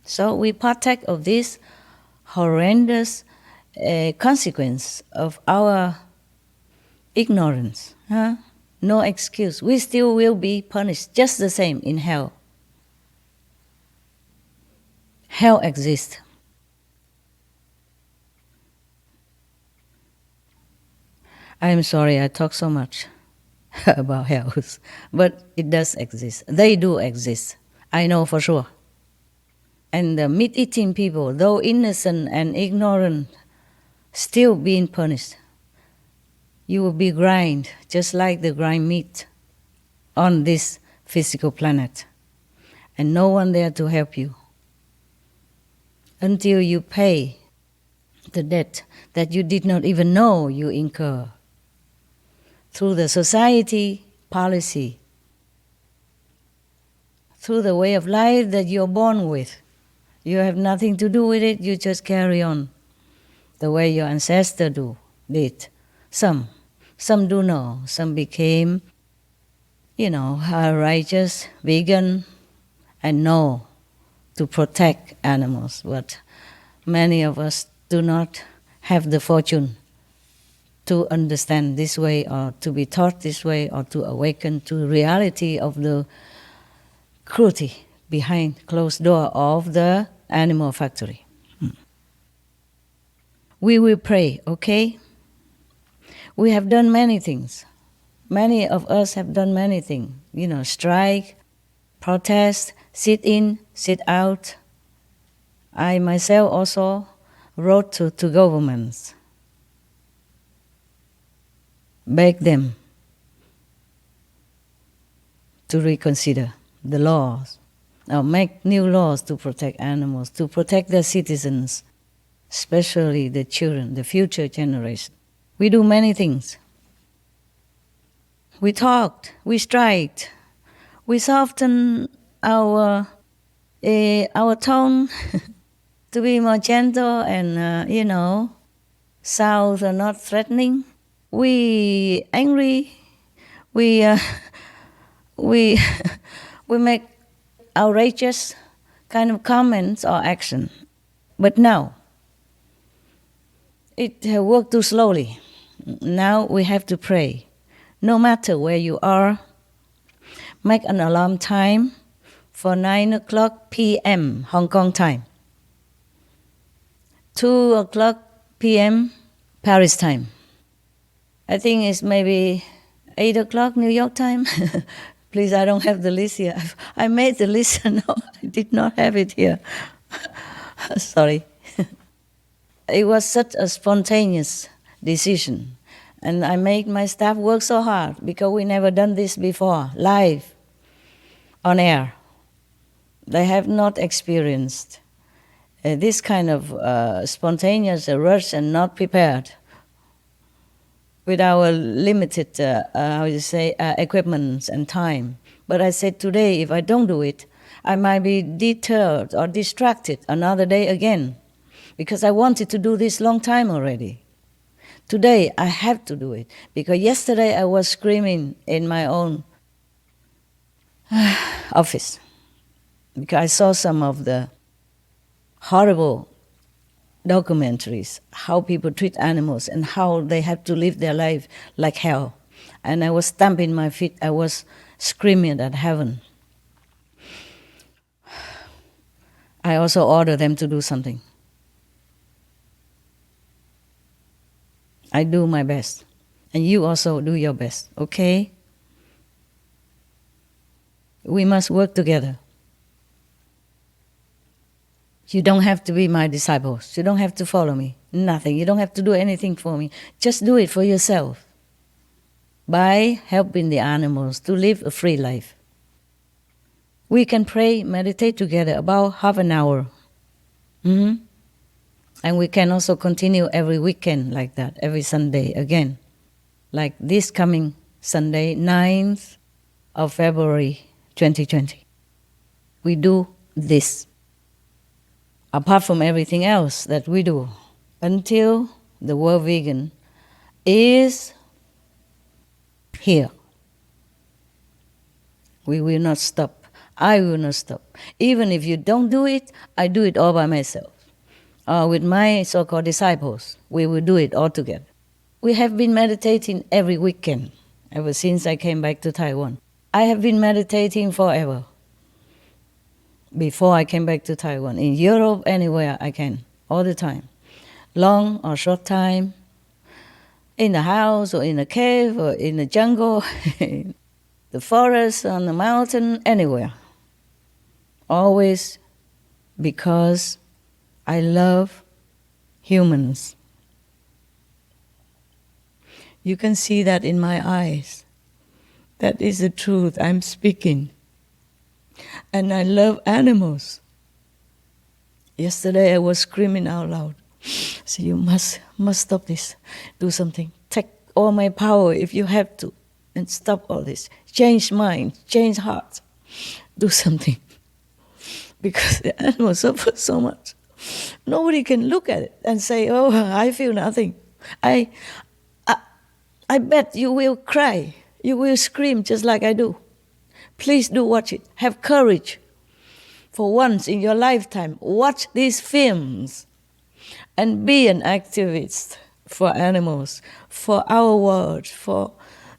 So we partake of this horrendous consequence of our ignorance. No excuse. We still will be punished just the same in hell. Hell exists. I'm sorry I talk so much about hell, but it does exist. They do exist. I know for sure. And the meat-eating people, though innocent and ignorant, still being punished. You will be grind, just like the grind meat on this physical planet. And no one there to help you. Until you pay the debt that you did not even know you incur. Through the society policy. Through the way of life that you're born with. You have nothing to do with it, you just carry on. The way your ancestors did. Some do know. Some became, righteous, vegan, and know to protect animals. But many of us do not have the fortune to understand this way, or to be taught this way, or to awaken to the reality of the cruelty behind closed door of the animal factory. We will pray, okay? We have done many things. Many of us have done many things. Strike, protest, sit in, sit out. I myself also wrote to governments. Beg them to reconsider the laws, or make new laws to protect animals, to protect their citizens, especially the children, the future generation. We do many things. We talked, we striked, we softened our tone to be more gentle and, sound or not threatening. We angry, we make outrageous kind of comments or action. But now, it worked too slowly. Now we have to pray. No matter where you are, make an alarm time for 9:00 p.m. Hong Kong time, 2:00 p.m. Paris time. I think it's maybe 8:00 New York time. Please, I don't have the list here. I made the list, no, I did not have it here. Sorry. It was such a spontaneous decision. And I made my staff work so hard because we never done this before, live, on air. They have not experienced this kind of spontaneous rush and not prepared with our limited, equipment and time. But I said today, if I don't do it, I might be deterred or distracted another day again, because I wanted to do this long time already. Today, I have to do it, because yesterday I was screaming in my own office. because I saw some of the horrible documentaries, how people treat animals and how they have to live their life like hell. And I was stamping my feet. I was screaming at heaven. I also ordered them to do something. I do my best. And you also do your best, okay? We must work together. You don't have to be my disciples. You don't have to follow me. Nothing. You don't have to do anything for me. Just do it for yourself by helping the animals to live a free life. We can pray, meditate together about half an hour. And we can also continue every weekend like that, every Sunday again. Like this coming Sunday, 9th of February 2020. We do this. Apart from everything else that we do, until the world vegan is here. We will not stop. I will not stop. Even if you don't do it, I do it all by myself. With my so-called disciples, we will do it all together. We have been meditating every weekend ever since I came back to Taiwan. I have been meditating forever. Before I came back to Taiwan, in Europe, anywhere I can, all the time. Long or short time, in the house or in a cave or in the jungle, in the forest, on the mountain, anywhere. Always because I love humans. You can see that in my eyes. That is the truth I'm speaking. And I love animals. Yesterday I was screaming out loud. So you must stop this. Do something. Take all my power if you have to. And stop all this. Change minds, change hearts. Do something. Because the animals suffer so much. Nobody can look at it and say, oh, I feel nothing. I bet you will cry. You will scream just like I do. Please do watch it. Have courage. For once in your lifetime, watch these films and be an activist for animals, for our world, for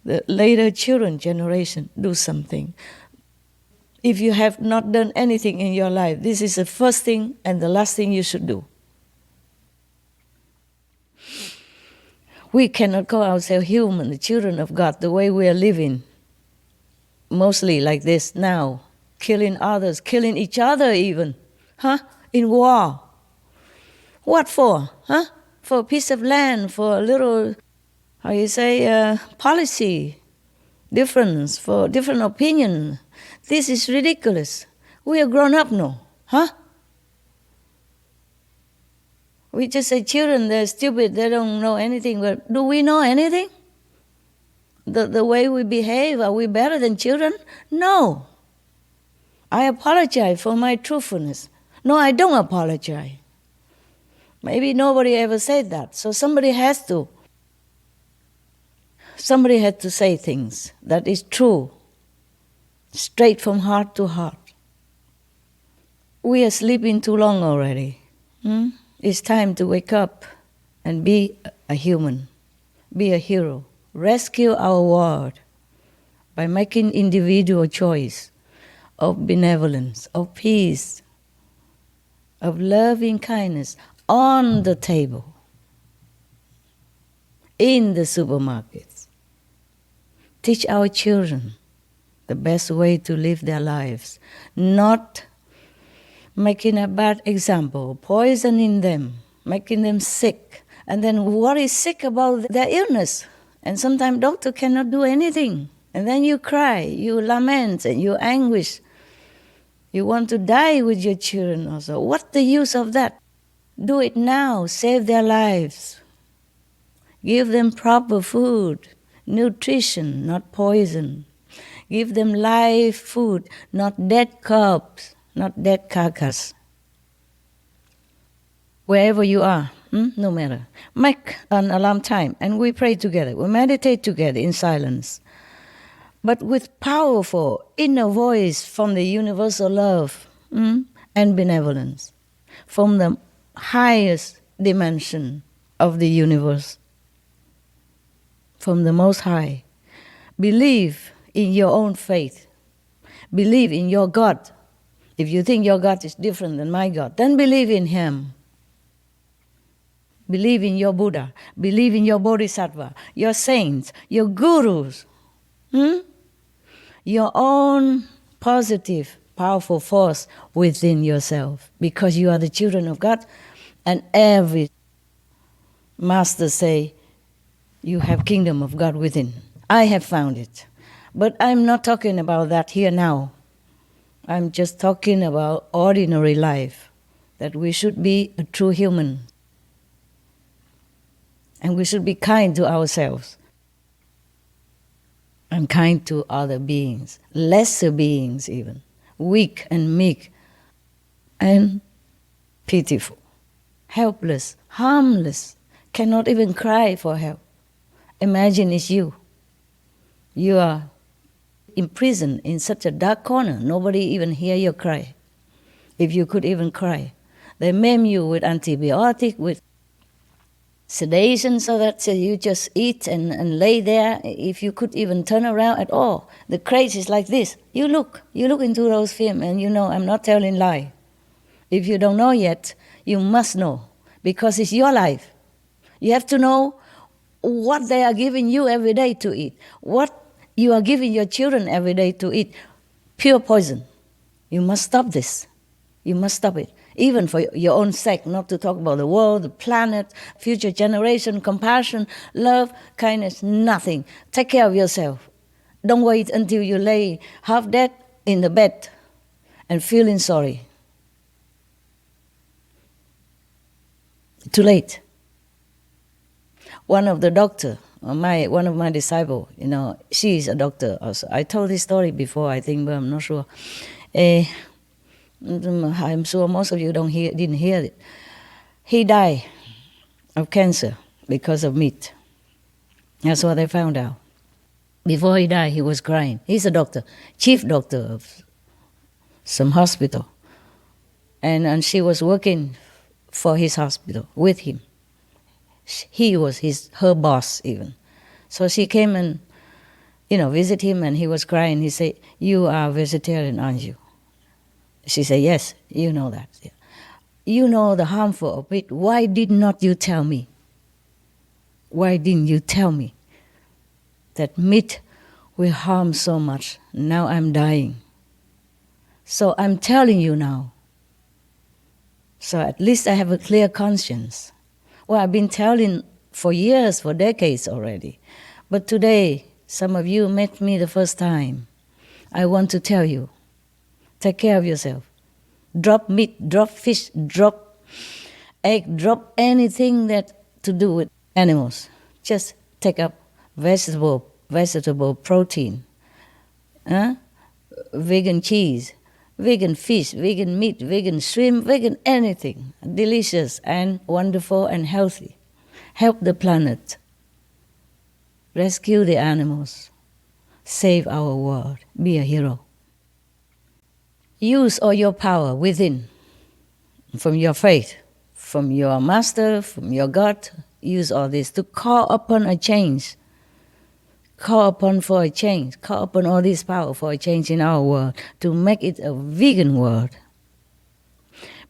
the later children generation. Do something. If you have not done anything in your life, this is the first thing and the last thing you should do. We cannot call ourselves human, the children of God, the way we are living. Mostly like this now, killing others, killing each other even, in war. What for, For a piece of land, for a little, policy difference, for different opinion. This is ridiculous. We are grown up now, We just say children, they're stupid, they don't know anything. But do we know anything? The way we behave, are we better than children? No. I apologize for my truthfulness. No, I don't apologize. Maybe nobody ever said that. So somebody has to. Somebody had to say things that is true, straight from heart to heart. We are sleeping too long already. It's time to wake up and be a human, be a hero. Rescue our world by making individual choice of benevolence, of peace, of loving kindness on the table, in the supermarkets. Teach our children the best way to live their lives, not making a bad example, poisoning them, making them sick, and then worry sick about their illness. And sometimes doctor cannot do anything. And then you cry, you lament, and you anguish. You want to die with your children also. What's the use of that? Do it now. Save their lives. Give them proper food, nutrition, not poison. Give them live food, not dead corpse, not dead carcass. Wherever you are, no matter. Make an alarm time and we pray together. We meditate together in silence. But with powerful inner voice from the universal love, and benevolence from the highest dimension of the universe, from the Most High. Believe in your own faith. Believe in your God. If you think your God is different than my God, then believe in Him. Believe in your Buddha. Believe in your Bodhisattva, your saints, your gurus. Your own positive, powerful force within yourself, because you are the children of God, and every master say, you have kingdom of God within. I have found it. But I'm not talking about that here now. I'm just talking about ordinary life, that we should be a true human. And we should be kind to ourselves and kind to other beings, lesser beings even, weak and meek and pitiful, helpless, harmless, cannot even cry for help. Imagine it's you. You are imprisoned in such a dark corner. Nobody even hear your cry. If you could even cry. They maim you with antibiotic, with sedation, so that you just eat and lay there. If you could even turn around at all. The craze is like this. You look into those films and you know I'm not telling lie. If you don't know yet, you must know, because it's your life. You have to know what they are giving you every day to eat, what you are giving your children every day to eat. Pure poison. You must stop this. You must stop it. Even for your own sake, not to talk about the world, the planet, future generation, compassion, love, kindness, nothing. Take care of yourself. Don't wait until you lay half dead in the bed and feeling sorry. Too late. One of the doctor, one of my disciples, she is a doctor also. I told this story before, I think, but I'm not sure. I'm sure most of you didn't hear it. He died of cancer because of meat. That's what I found out. Before he died, he was crying. He's a doctor, chief doctor of some hospital. And she was working for his hospital with him. He was her boss even. So she came and, visit him, and he was crying. He said, "You are vegetarian, aren't you?" She said, "Yes, you know that. Yeah. You know the harmful of it. Why did not you tell me? Why didn't you tell me that meat will harm so much? Now I'm dying. So I'm telling you now. So at least I have a clear conscience." Well, I've been telling for years, for decades already. But today, some of you met me the first time. I want to tell you, take care of yourself. Drop meat, drop fish, drop egg, drop anything that to do with animals. Just take up vegetable protein, vegan cheese, vegan fish, vegan meat, vegan shrimp, vegan anything. Delicious and wonderful and healthy. Help the planet. Rescue the animals. Save our world. Be a hero. Use all your power within, from your faith, from your master, from your God. Use all this to call upon a change. Call upon for a change. Call upon all this power for a change in our world, to make it a vegan world.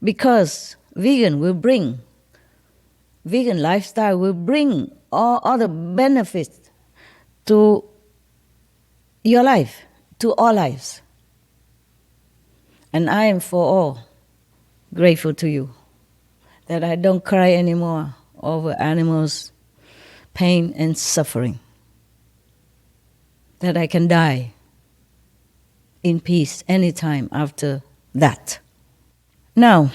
Because vegan lifestyle will bring all other benefits to your life, to all lives. And I am for all grateful to you that I don't cry anymore over animals' pain and suffering. That I can die in peace anytime after that. Now,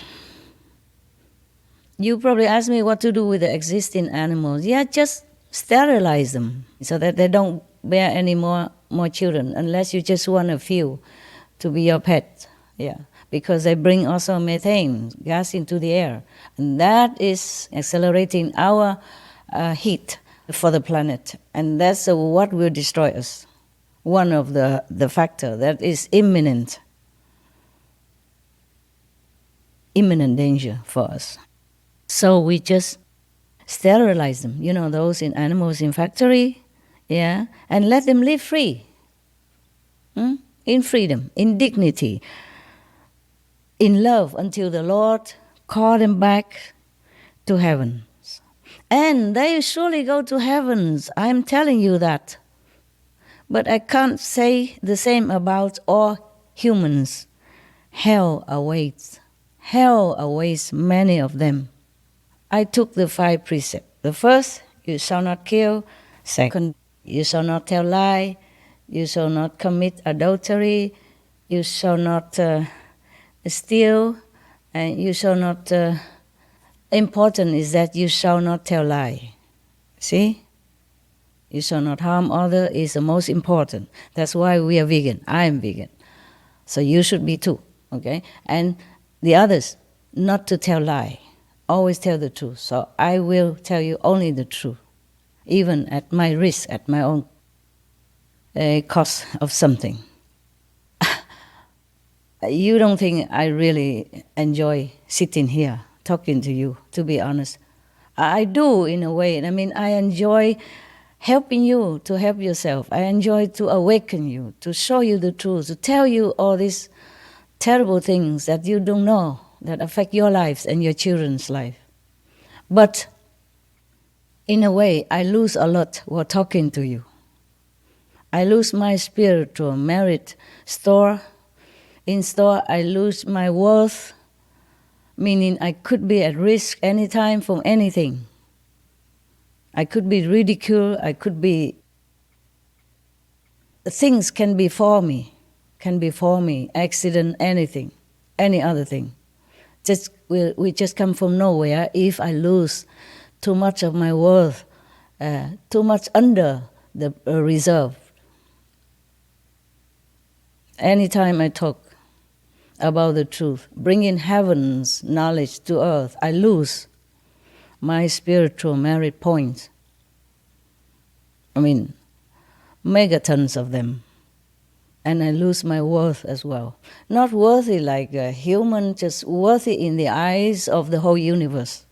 you probably ask me what to do with the existing animals. Yeah, just sterilize them so that they don't bear any more children, unless you just want a few to be your pet. Yeah, because they bring also methane gas into the air, and that is accelerating our heat for the planet, and that's what will destroy us. One of the factor that is imminent. imminent danger for us. So we just sterilize them, those animals in factory, and let them live free, in freedom, in dignity, in love, until the Lord call them back to heaven. And they surely go to heavens, I'm telling you that. But I can't say the same about all humans. Hell awaits many of them. I took the 5 precepts. The first, you shall not kill. Second, you shall not tell lie. You shall not commit adultery. You shall not steal. And you shall not... important is that you shall not tell lie. See? You shall not harm others is the most important. That's why we are vegan. I am vegan. So you should be too, okay? And the others, not to tell lie. Always tell the truth. So I will tell you only the truth, even at my risk, at my own cost of something. You don't think I really enjoy sitting here talking to you, to be honest. I do, in a way. I mean, I enjoy helping you to help yourself. I enjoy to awaken you, to show you the truth, to tell you all these terrible things that you don't know, that affect your lives and your children's life. But in a way, I lose a lot while talking to you. I lose my spiritual merit store. In store, I lose my worth, meaning I could be at risk anytime from anything. I could be ridiculed, things can befall me, accident, anything, any other thing. We just come from nowhere if I lose too much of my worth, too much under the reserve. Anytime I talk about the truth, bringing heaven's knowledge to earth, I lose my spiritual merit points. I mean, megatons of them. And I lose my worth as well. Not worthy like a human, just worthy in the eyes of the whole universe.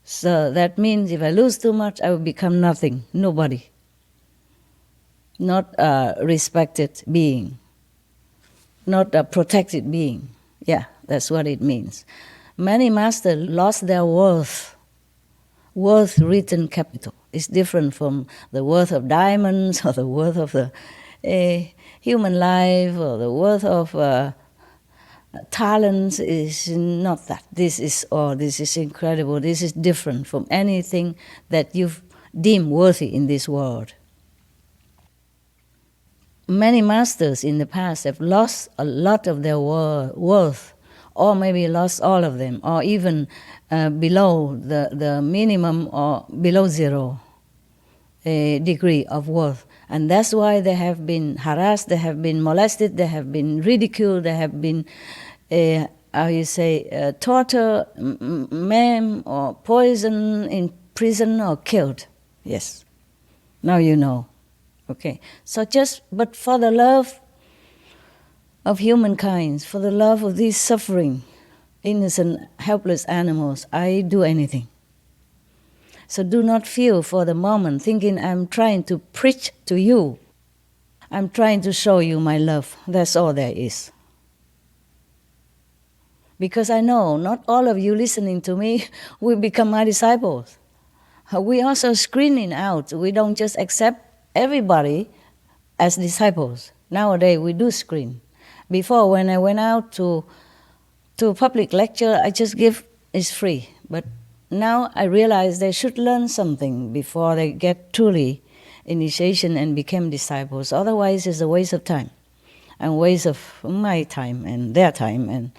So that means if I lose too much, I will become nothing, nobody. Not a respected being. Not a protected being. Yeah, that's what it means. Many masters lost their worth written capital. It's different from the worth of diamonds or the worth of the human life or the worth of talents. Is not that. This is incredible. This is different from anything that you've deemed worthy in this world. Many masters in the past have lost a lot of their worth, or maybe lost all of them, or even below the minimum or below zero degree of worth. And that's why they have been harassed, they have been molested, they have been ridiculed, they have been, tortured, maimed, or poisoned, in prison, or killed. Yes, now you know. Okay, so but for the love of humankind, for the love of these suffering, innocent, helpless animals, I do anything. So do not feel for the moment thinking I'm trying to preach to you. I'm trying to show you my love. That's all there is. Because I know not all of you listening to me will become my disciples. We also screening out. We don't just accept everybody as disciples. Nowadays we do screen. Before, when I went out to public lecture, I just give, it's free. But now I realize they should learn something before they get truly initiation and become disciples. Otherwise it's a waste of time, and waste of my time and their time, and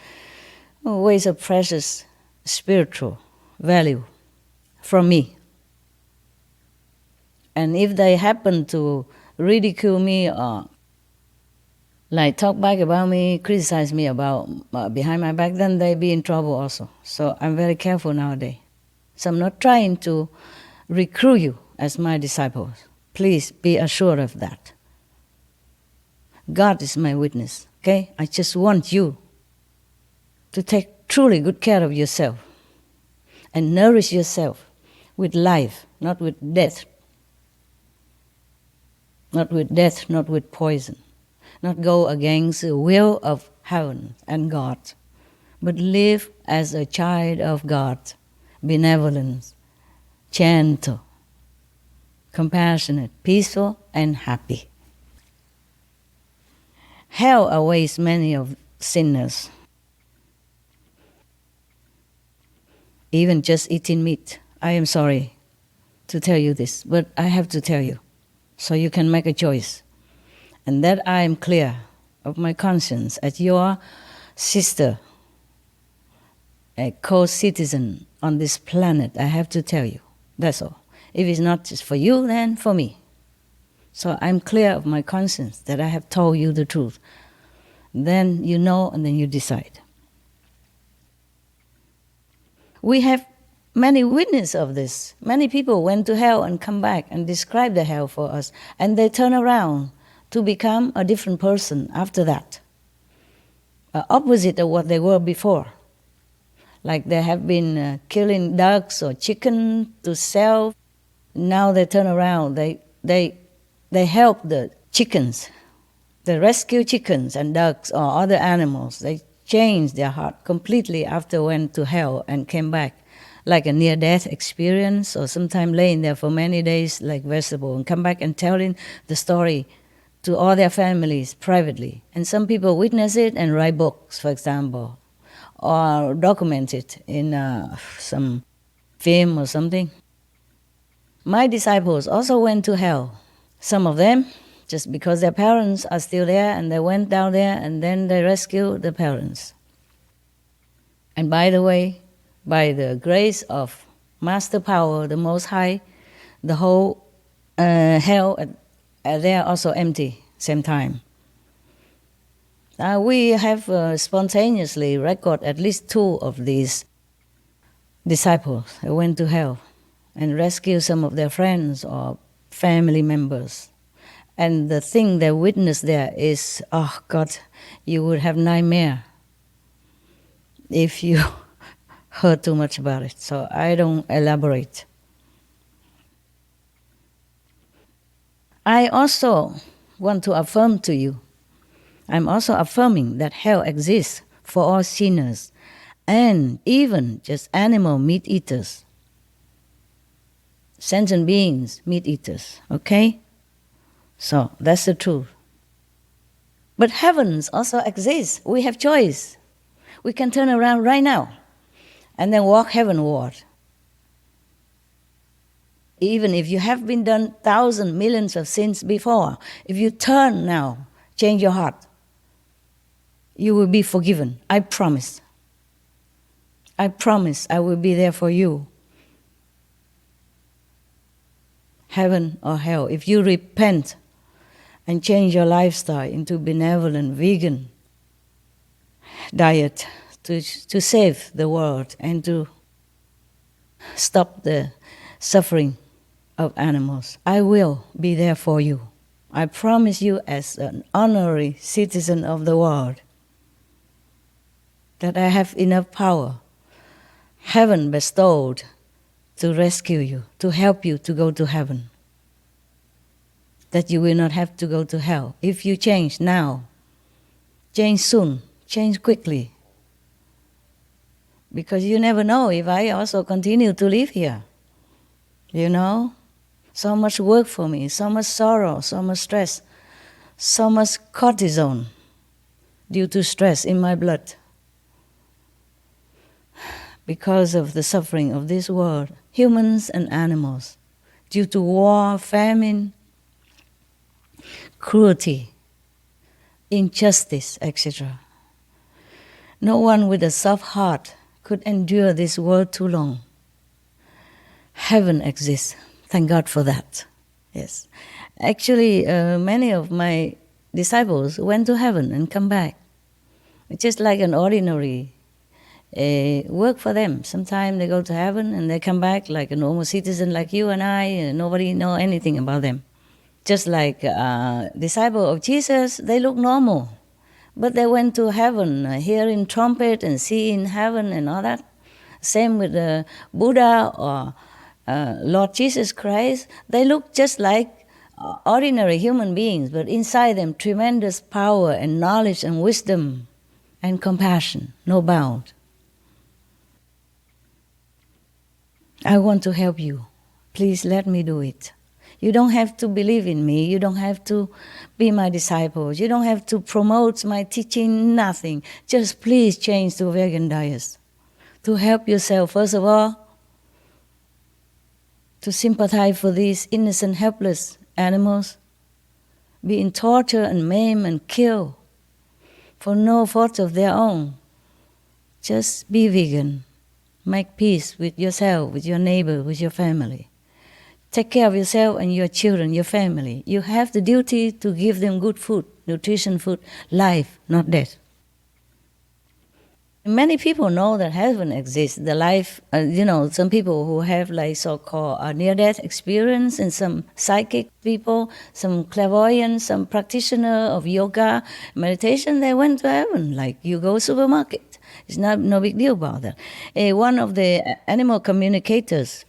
a waste of precious spiritual value from me. And if they happen to ridicule me or talk back about me, criticize me about behind my back, then they be in trouble also. So I'm very careful nowadays. So I'm not trying to recruit you as my disciples. Please be assured of that. God is my witness, okay? I just want you to take truly good care of yourself and nourish yourself with life, not with death. Not with death, not with poison. Not go against the will of heaven and God, but live as a child of God, benevolent, gentle, compassionate, peaceful, and happy. Hell awaits many of sinners. Even just eating meat. I am sorry to tell you this, but I have to tell you, so you can make a choice. And that I am clear of my conscience as your sister, a co-citizen on this planet. I have to tell you, that's all. If it's not just for you, then for me. So I'm clear of my conscience that I have told you the truth. Then you know, and then you decide. We have many witnesses of this. Many people went to hell and come back and describe the hell for us. And they turn around to become a different person after that. Opposite of what they were before. Like they have been killing ducks or chicken to sell. Now they turn around. They help the chickens. They rescue chickens and ducks or other animals. They changed their heart completely after went to hell and came back. Like a near-death experience, or sometime laying there for many days like vegetable, and come back and telling the story to all their families privately. And some people witness it and write books, for example, or document it in some film or something. My disciples also went to hell. Some of them, just because their parents are still there, and they went down there and then they rescued the parents. And by the way, by the grace of Master Power, the Most High, the whole hell they are also empty same time. We have spontaneously recorded at least 2 of these disciples who went to hell and rescued some of their friends or family members. And the thing they witnessed there is, oh God, you would have nightmare if you heard too much about it. So I don't elaborate. I also want to affirm to you, I'm also affirming that hell exists for all sinners and even just animal meat eaters, sentient beings, meat eaters, okay? So that's the truth. But heavens also exists. We have choice. We can turn around right now and then walk heavenward. Even if you have been done thousands, millions of sins before, if you turn now, change your heart, you will be forgiven. I promise. I promise I will be there for you. Heaven or hell, if you repent and change your lifestyle into benevolent vegan diet to save the world and to stop the suffering of animals, I will be there for you. I promise you as an honorary citizen of the world that I have enough power, heaven bestowed, to rescue you, to help you to go to heaven. That you will not have to go to hell. If you change now, change soon, change quickly. Because you never know if I also continue to live here. You know? So much work for me, so much sorrow, so much stress, so much cortisone due to stress in my blood. Because of the suffering of this world, humans and animals, due to war, famine, cruelty, injustice, etc. No one with a soft heart could endure this world too long. Heaven exists. Thank God for that. Yes. Actually, many of my disciples went to heaven and come back. It's just like an ordinary work for them. Sometimes they go to heaven and they come back like a normal citizen like you and I, and nobody know anything about them. Just like a disciple of Jesus, they look normal. But they went to heaven, hearing trumpet and seeing heaven and all that. Same with Buddha or Lord Jesus Christ. They look just like ordinary human beings, but inside them tremendous power and knowledge and wisdom and compassion, no bound. I want to help you. Please let me do it. You don't have to believe in me. You don't have to be my disciples. You don't have to promote my teaching, nothing. Just please change to vegan diets. To help yourself, first of all, to sympathize for these innocent, helpless animals being tortured and maimed and killed for no fault of their own. Just be vegan. Make peace with yourself, with your neighbor, with your family. Take care of yourself and your children, your family. You have the duty to give them good food, nutrition food, life, not death. Many people know that heaven exists, the life, some people who have like so-called near-death experience, and some psychic people, some clairvoyant, some practitioner of yoga, meditation, they went to heaven, like you go supermarket. It's no big deal about that. One of the animal communicators,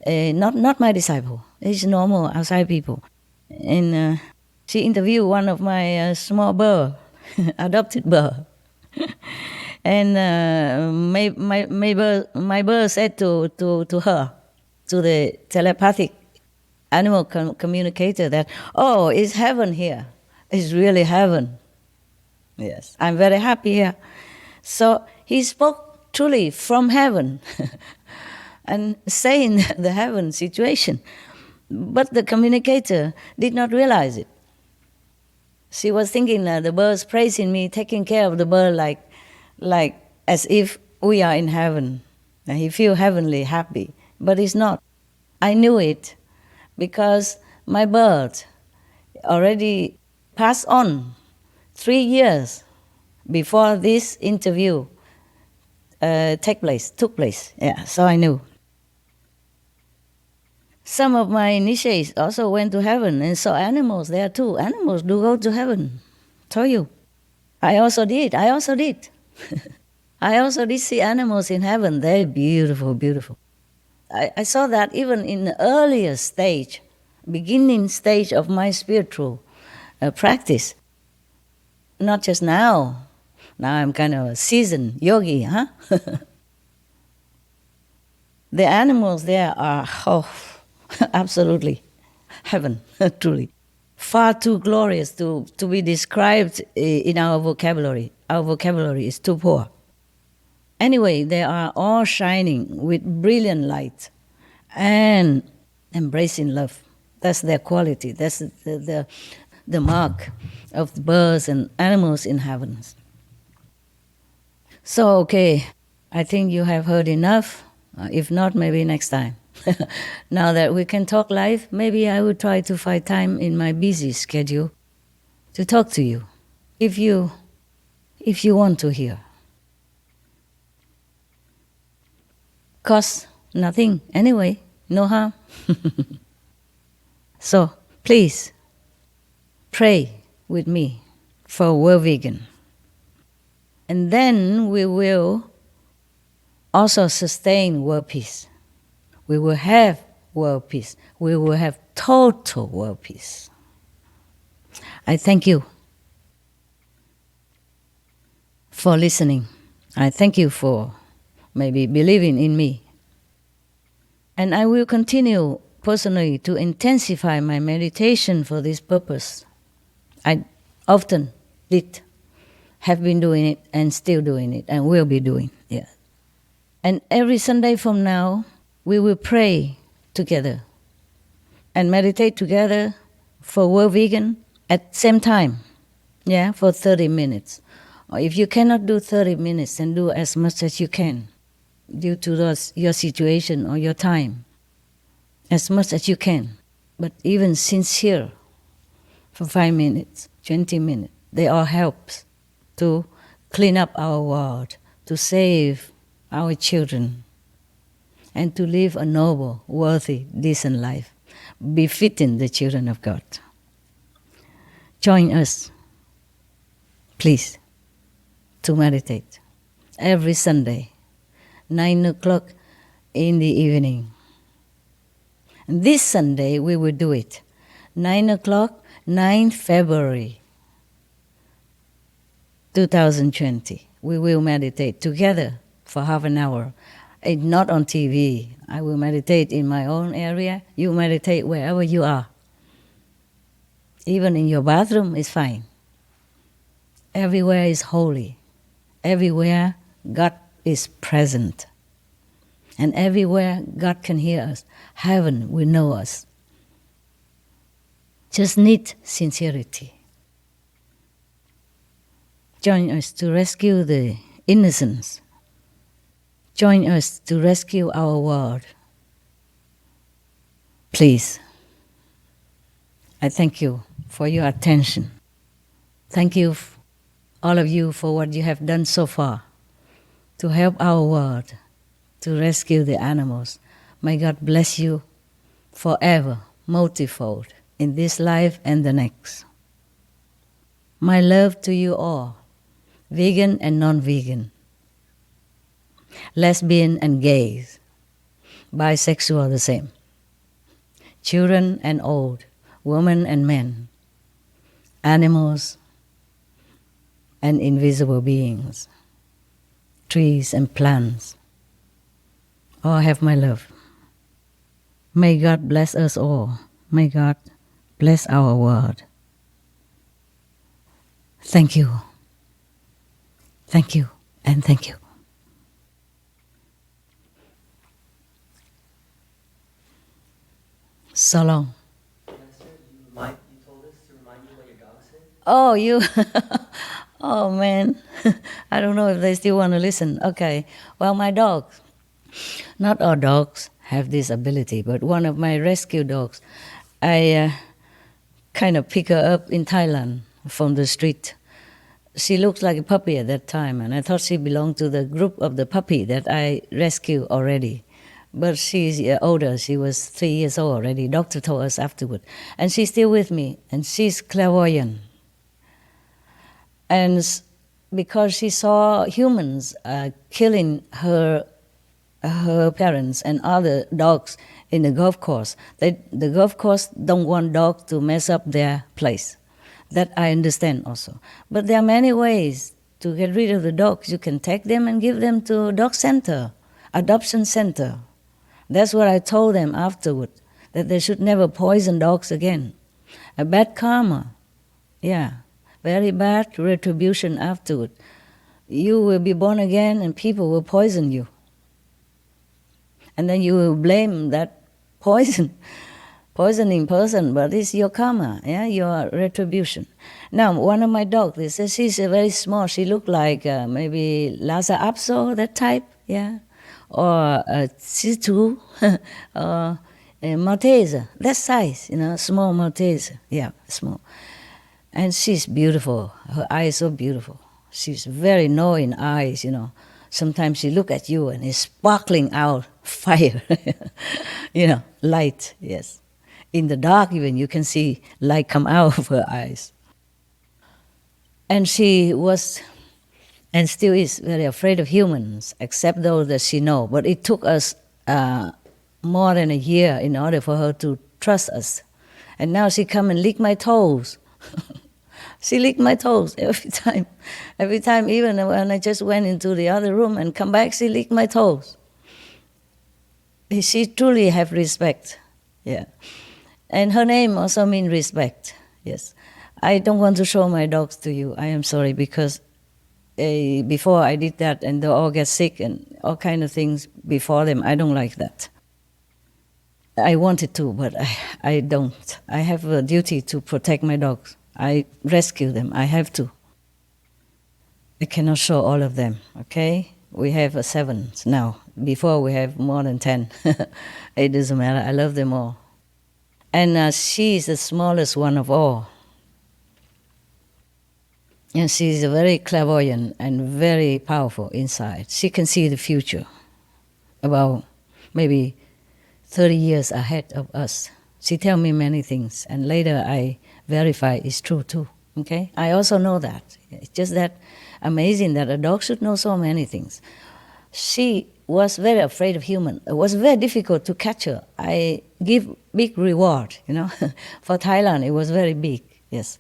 not my disciple, it's normal outside people, and she interviewed one of my small bird, adopted bird. And my bird said to her, to the telepathic animal communicator, that, oh, it's heaven here. It's really heaven. Yes, I'm very happy here. So he spoke truly from heaven and saying the heaven situation. But the communicator did not realize it. She was thinking that the bird's praising me, taking care of the bird like as if we are in heaven. And he feel heavenly happy, but it's not. I knew it because my bird already passed on 3 years before this interview took place. Yeah, so I knew. Some of my initiates also went to heaven and saw animals there too. Animals do go to heaven. Told you. I also did. I also did see animals in heaven. They're beautiful, beautiful. I saw that even in the earlier stage, beginning stage of my spiritual practice. Not just now. Now I'm kind of a seasoned yogi, huh? The animals there are, absolutely heaven, truly. Far too glorious to be described in our vocabulary. Our vocabulary is too poor. Anyway, they are all shining with brilliant light and embracing love. That's their quality. That's the mark of the birds and animals in heaven. So, okay, I think you have heard enough. If not, maybe next time. Now that we can talk live, maybe I will try to find time in my busy schedule to talk to you, if you want to hear. Cost nothing anyway, no harm. So please pray with me for world vegan. And then we will also sustain world peace. We will have world peace. We will have total world peace. I thank you for listening. I thank you for maybe believing in me. And I will continue personally to intensify my meditation for this purpose. I often have been doing it and still doing it and will be doing it. And every Sunday from now, we will pray together and meditate together for World Vegan at the same time, for 30 minutes. Or if you cannot do 30 minutes, then do as much as you can due to your situation or your time, as much as you can. But even sincere for 5 minutes, 20 minutes, they all help to clean up our world, to save our children, and to live a noble, worthy, decent life, befitting the children of God. Join us, please. to meditate. Every Sunday, 9 o'clock in the evening. And this Sunday we will do it. 9 o'clock, 9 February 2020. We will meditate together for half an hour. It's not on TV. I will meditate in my own area. You meditate wherever you are. Even in your bathroom is fine. Everywhere is holy. Everywhere God is present. And everywhere God can hear us. Heaven will know us. Just need sincerity. Join us to rescue the innocents. Join us to rescue our world. Please. I thank you for your attention. Thank you, all of you, for what you have done so far to help our world, to rescue the animals. May God bless you forever, multifold, in this life and the next. My love to you all, vegan and non-vegan, lesbian and gays, bisexual the same, children and old, women and men, animals and invisible beings, trees and plants, all have my love. May God bless us all. May God bless our world. Thank you. Thank you and thank you. So long. You told us to remind you what your dog said? Oh, you. Oh, man. I don't know if they still want to listen. Okay. Well, my dogs. Not all dogs have this ability, but one of my rescue dogs, I kind of pick her up in Thailand from the street. She looks like a puppy at that time, and I thought she belonged to the group of the puppy that I rescued already. But she's older. She was 3 years old already. Doctor told us afterward. And she's still with me, and she's clairvoyant. And because she saw humans killing her parents and other dogs in the golf course, the golf course don't want dogs to mess up their place. That I understand also. But there are many ways to get rid of the dogs. You can take them and give them to a dog center, adoption center. That's what I told them afterward, that they should never poison dogs again. A bad karma, yeah, very bad retribution afterward. You will be born again and people will poison you. And then you will blame that poisoning person, but it's your karma, yeah, your retribution. Now, one of my dogs, they say she's very small. She looked like maybe Lhasa Apso, that type, yeah, or Shih Tzu, or a Maltese, that size, small Maltese, yeah, small. And she's beautiful. Her eyes so beautiful. She's very knowing eyes, Sometimes she look at you and it's sparkling out fire, light, yes. In the dark even, you can see light come out of her eyes. And she was, and still is, very afraid of humans, except those that she knows. But it took us more than a year in order for her to trust us. And now she come and lick my toes. She licked my toes every time. Every time, even when I just went into the other room and come back, she licked my toes. She truly have respect, yeah. And her name also means respect, yes. I don't want to show my dogs to you. I am sorry, because before I did that and they all get sick and all kind of things before them. I don't like that. I wanted to, but I don't. I have a duty to protect my dogs. I rescue them. I have to. I cannot show all of them, okay? We have 7 now. Before we have more than 10. It doesn't matter. I love them all. And she is the smallest one of all. And she is very clairvoyant and very powerful inside. She can see the future, about maybe 30 years ahead of us. She tells me many things, and later I verify it's true too. Okay, I also know that. It's just that amazing that a dog should know so many things. She was very afraid of human. It was very difficult to catch her. I give big reward, For Thailand, it was very big, yes.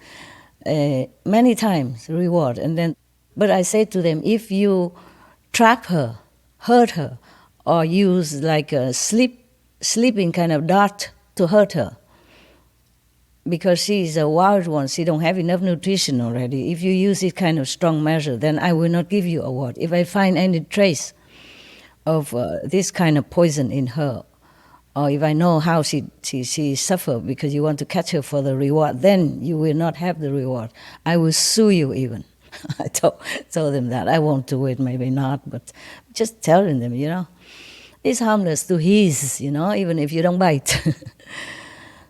Many times reward. But I say to them, if you trap her, hurt her, or use like a sleeping kind of dart to hurt her, because she is a wild one, she don't have enough nutrition already. If you use this kind of strong measure, then I will not give you a award. If I find any trace of this kind of poison in her, or if I know how she suffered because you want to catch her for the reward, then you will not have the reward. I will sue you even. I told them that. I won't do it, maybe not, but just telling them, it's harmless to his, even if you don't bite.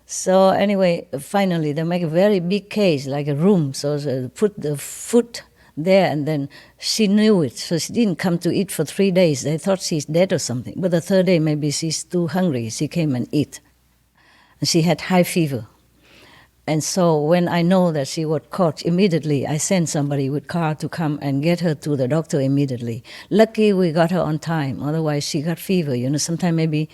So anyway, finally, they make a very big cage, like a room. So they put the food there, and then she knew it. So she didn't come to eat for 3 days. They thought she's dead or something. But the third day, maybe she's too hungry. She came and ate. And she had high fever. And so when I know that she was caught, immediately I sent somebody with car to come and get her to the doctor immediately. Lucky we got her on time. Otherwise, she got fever. Sometimes maybe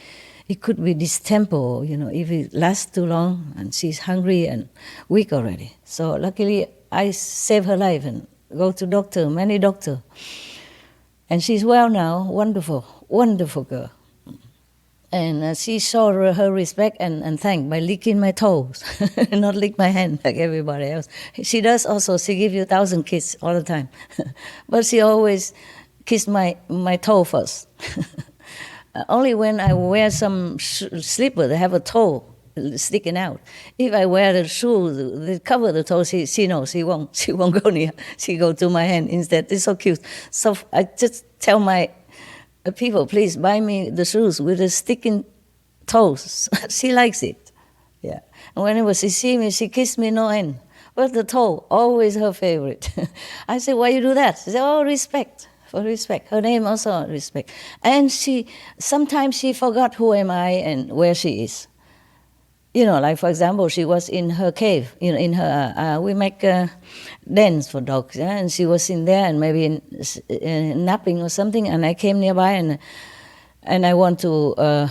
it could be distemper, if it lasts too long and she's hungry and weak already. So luckily, I saved her life and go to many doctors. And she's well now, wonderful, wonderful girl. And she showed her respect and thank by licking my toes, not lick my hand like everybody else. She does also, she gives you 1,000 kisses all the time. But she always kissed my toe first. Only when I wear some slipper, they have a toe sticking out. If I wear the shoes that cover the toe, she knows she won't go near. She go to my hand instead. It's so cute. So I just tell my people, please buy me the shoes with the sticking toes. She likes it. Yeah. And whenever she see me, she kiss me no end. But the toe, always her favorite. I say, why you do that? She say, oh, respect. For respect. Her name also respect. And sometimes she forgot who am I and where she is. Like for example, she was in her cave, in her, we make dens for dogs, yeah? And she was in there and maybe napping or something, and I came nearby and I want to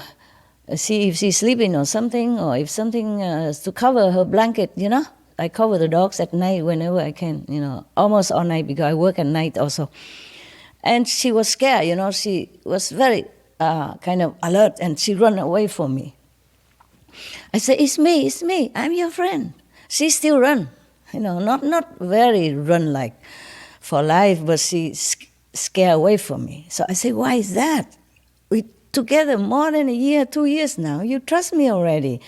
see if she's sleeping or something, or if something to cover her blanket, I cover the dogs at night whenever I can, almost all night because I work at night also. And she was scared, she was very kind of alert, and she ran away from me. I said, it's me, I'm your friend. She still run, not very run like for life, but she scared away from me. So I said, why is that? We together more than a year, 2 years now. You trust me already.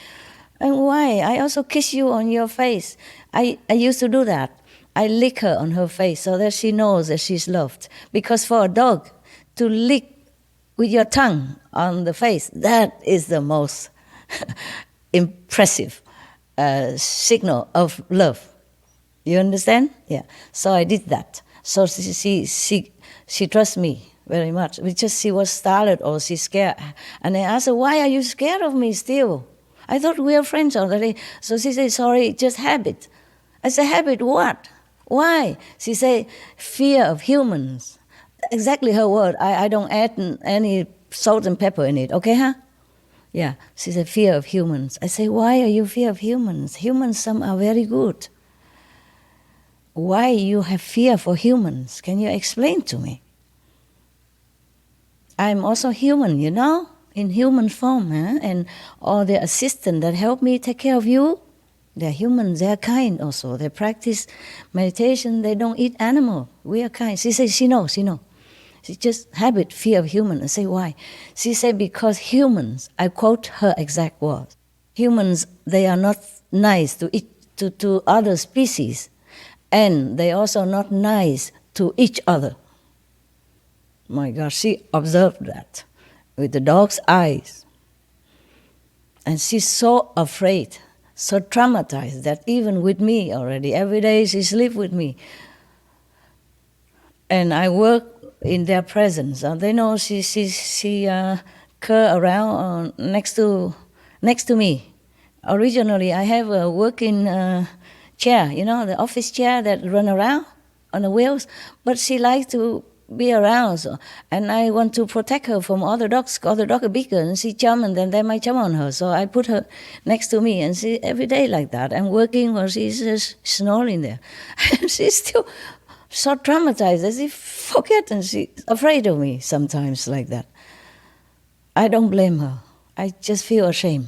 And why? I also kiss you on your face. I used to do that. I lick her on her face so that she knows that she's loved. Because for a dog to lick with your tongue on the face, that is the most impressive signal of love. You understand? Yeah. So I did that. So she trusts me very much. Because she was startled or she's scared. And I asked her, why are you scared of me still? I thought we are friends already. So she said, sorry, just habit. I said, habit what? Why? She said, fear of humans. Exactly her word. I don't add any salt and pepper in it. Okay, huh? Yeah. She said, fear of humans. I say, why are you fear of humans? Humans, some are very good. Why you have fear for humans? Can you explain to me? I'm also human, in human form, huh? And all the assistants that help me take care of you, they're humans, they're kind also. They practice meditation, they don't eat animal. We are kind. She says, she knows. She just habit, fear of human. I say, why? She said, because humans, I quote her exact words, humans, they are not nice to other species. And they also not nice to each other. My gosh, she observed that with the dog's eyes. And she's so afraid, so traumatized that even with me already, every day she sleeps with me. And I work in their presence. They know she cur around next to me. Originally, I have a working chair, the office chair that run around on the wheels. But she likes to be around, and I want to protect her from other dogs. Other dogs are bigger, and she jump, and then they might jump on her. So I put her next to me, and she every day like that. I'm working while she's just snoring there. And she's still so traumatized, as if forget, and she's afraid of me sometimes like that. I don't blame her. I just feel ashamed.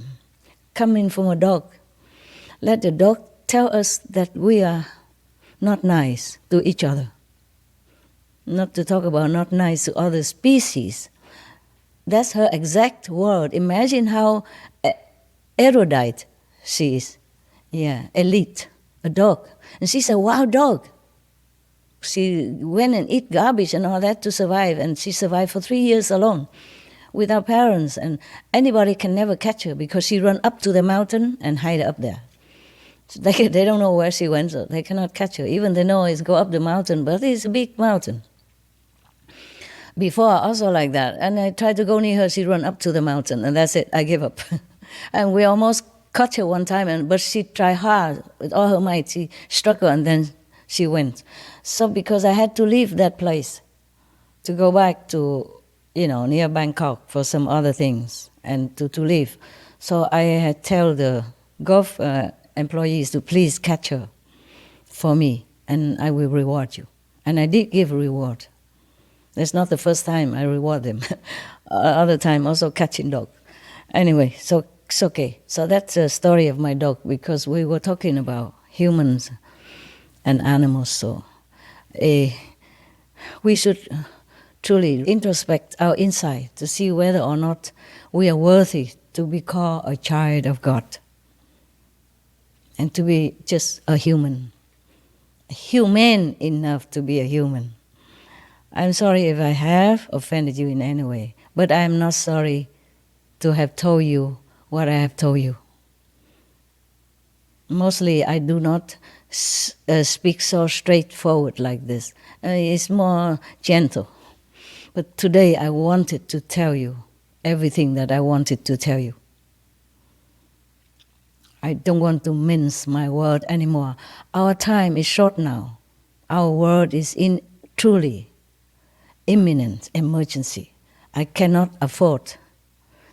Coming from a dog, let the dog tell us that we are not nice to each other. Not to talk about not nice to other species. That's her exact word. Imagine how erudite she is. Yeah, elite, a dog. And she's a wild dog. She went and eat garbage and all that to survive, and she survived for 3 years alone without parents, and anybody can never catch her because she run up to the mountain and hide up there. So they don't know where she went, so they cannot catch her. Even they know it's go up the mountain, but it's a big mountain. Before, also like that, and I tried to go near her, she run up to the mountain, and that's it, I give up. And we almost caught her one time, but she tried hard with all her might. She struck her, and then she went. So because I had to leave that place to go back to, near Bangkok for some other things, and to leave. So I had tell the golf employees to please catch her for me, and I will reward you. And I did give reward. That's not the first time I reward them. Other time also catching dog. Anyway, so it's okay. So that's the story of my dog, because we were talking about humans and animals. So we should truly introspect our inside to see whether or not we are worthy to be called a child of God and to be just a human, humane enough to be a human. I'm sorry if I have offended you in any way, but I'm not sorry to have told you what I have told you. Mostly I do not speak so straightforward like this. It's more gentle. But today I wanted to tell you everything that I wanted to tell you. I don't want to mince my word anymore. Our time is short now. Our world is in truly imminent emergency. I cannot afford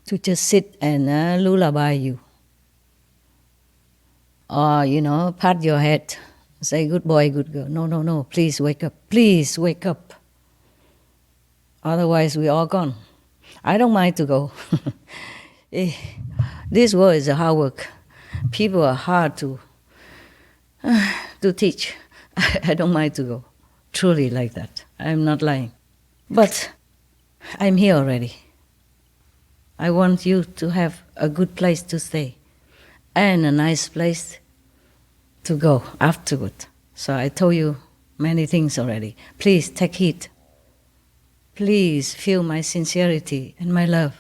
to just sit and lullaby you. Or, pat your head, say, good boy, good girl. No, please wake up. Please wake up. Otherwise, we're all gone. I don't mind to go. This world is a hard work. People are hard to teach. I don't mind to go. Truly like that. I'm not lying. But I'm here already. I want you to have a good place to stay and a nice place to go afterward. So I told you many things already. Please take heed. Please feel my sincerity and my love.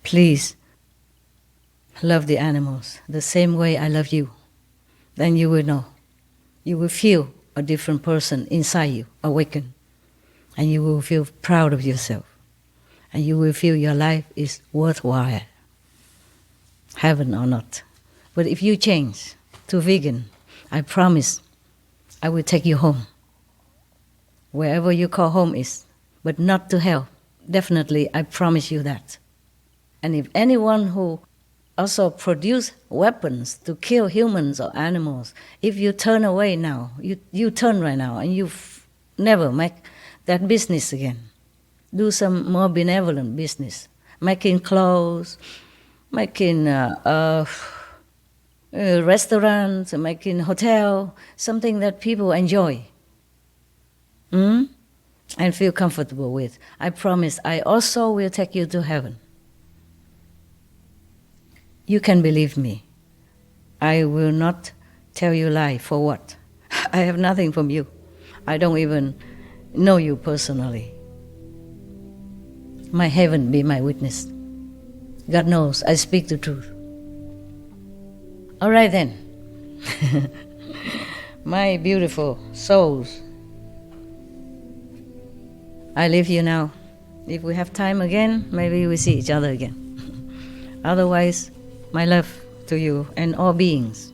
Please love the animals the same way I love you. Then you will know. You will feel a different person inside you, awaken. And you will feel proud of yourself. And you will feel your life is worthwhile, heaven or not. But if you change to vegan, I promise I will take you home. Wherever you call home is, but not to hell. Definitely, I promise you that. And if anyone who also produce weapons to kill humans or animals, if you turn away now, you turn right now, and you never make that business again. Do some more benevolent business, making clothes, making restaurants, making hotel, something that people enjoy and feel comfortable with. I promise I also will take you to heaven. You can believe me. I will not tell you lie. For what? I have nothing from you. I don't even know you personally. My heaven be my witness. God knows I speak the truth. All right then. My beautiful souls. I leave you now. If we have time again, maybe we see each other again. Otherwise, my love to you and all beings.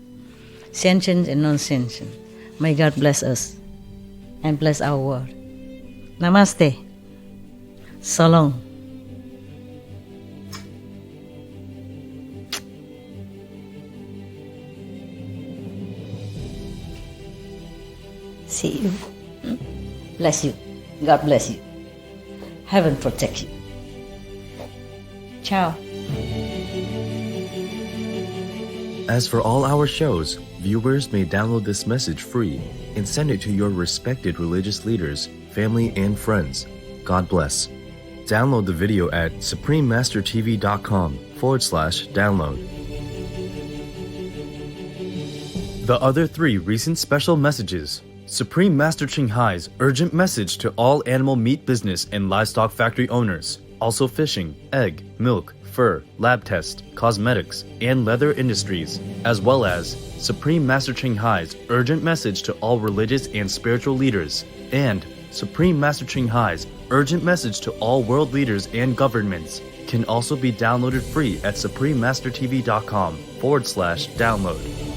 sentient and non-sentient. May God bless us and bless our world. Namaste. So long. See you. Bless you. God bless you. Heaven protect you. Ciao. As for all our shows, viewers may download this message free and send it to your respected religious leaders, family, and friends. God bless. Download the video at suprememastertv.com/download. The other 3 recent special messages. Supreme Master Ching Hai's urgent message to all animal meat business and livestock factory owners, also fishing, egg, milk, fur, lab test, cosmetics, and leather industries, as well as Supreme Master Ching Hai's urgent message to all religious and spiritual leaders, and Supreme Master Ching Hai's urgent message to all world leaders and governments can also be downloaded free at suprememastertv.com/download.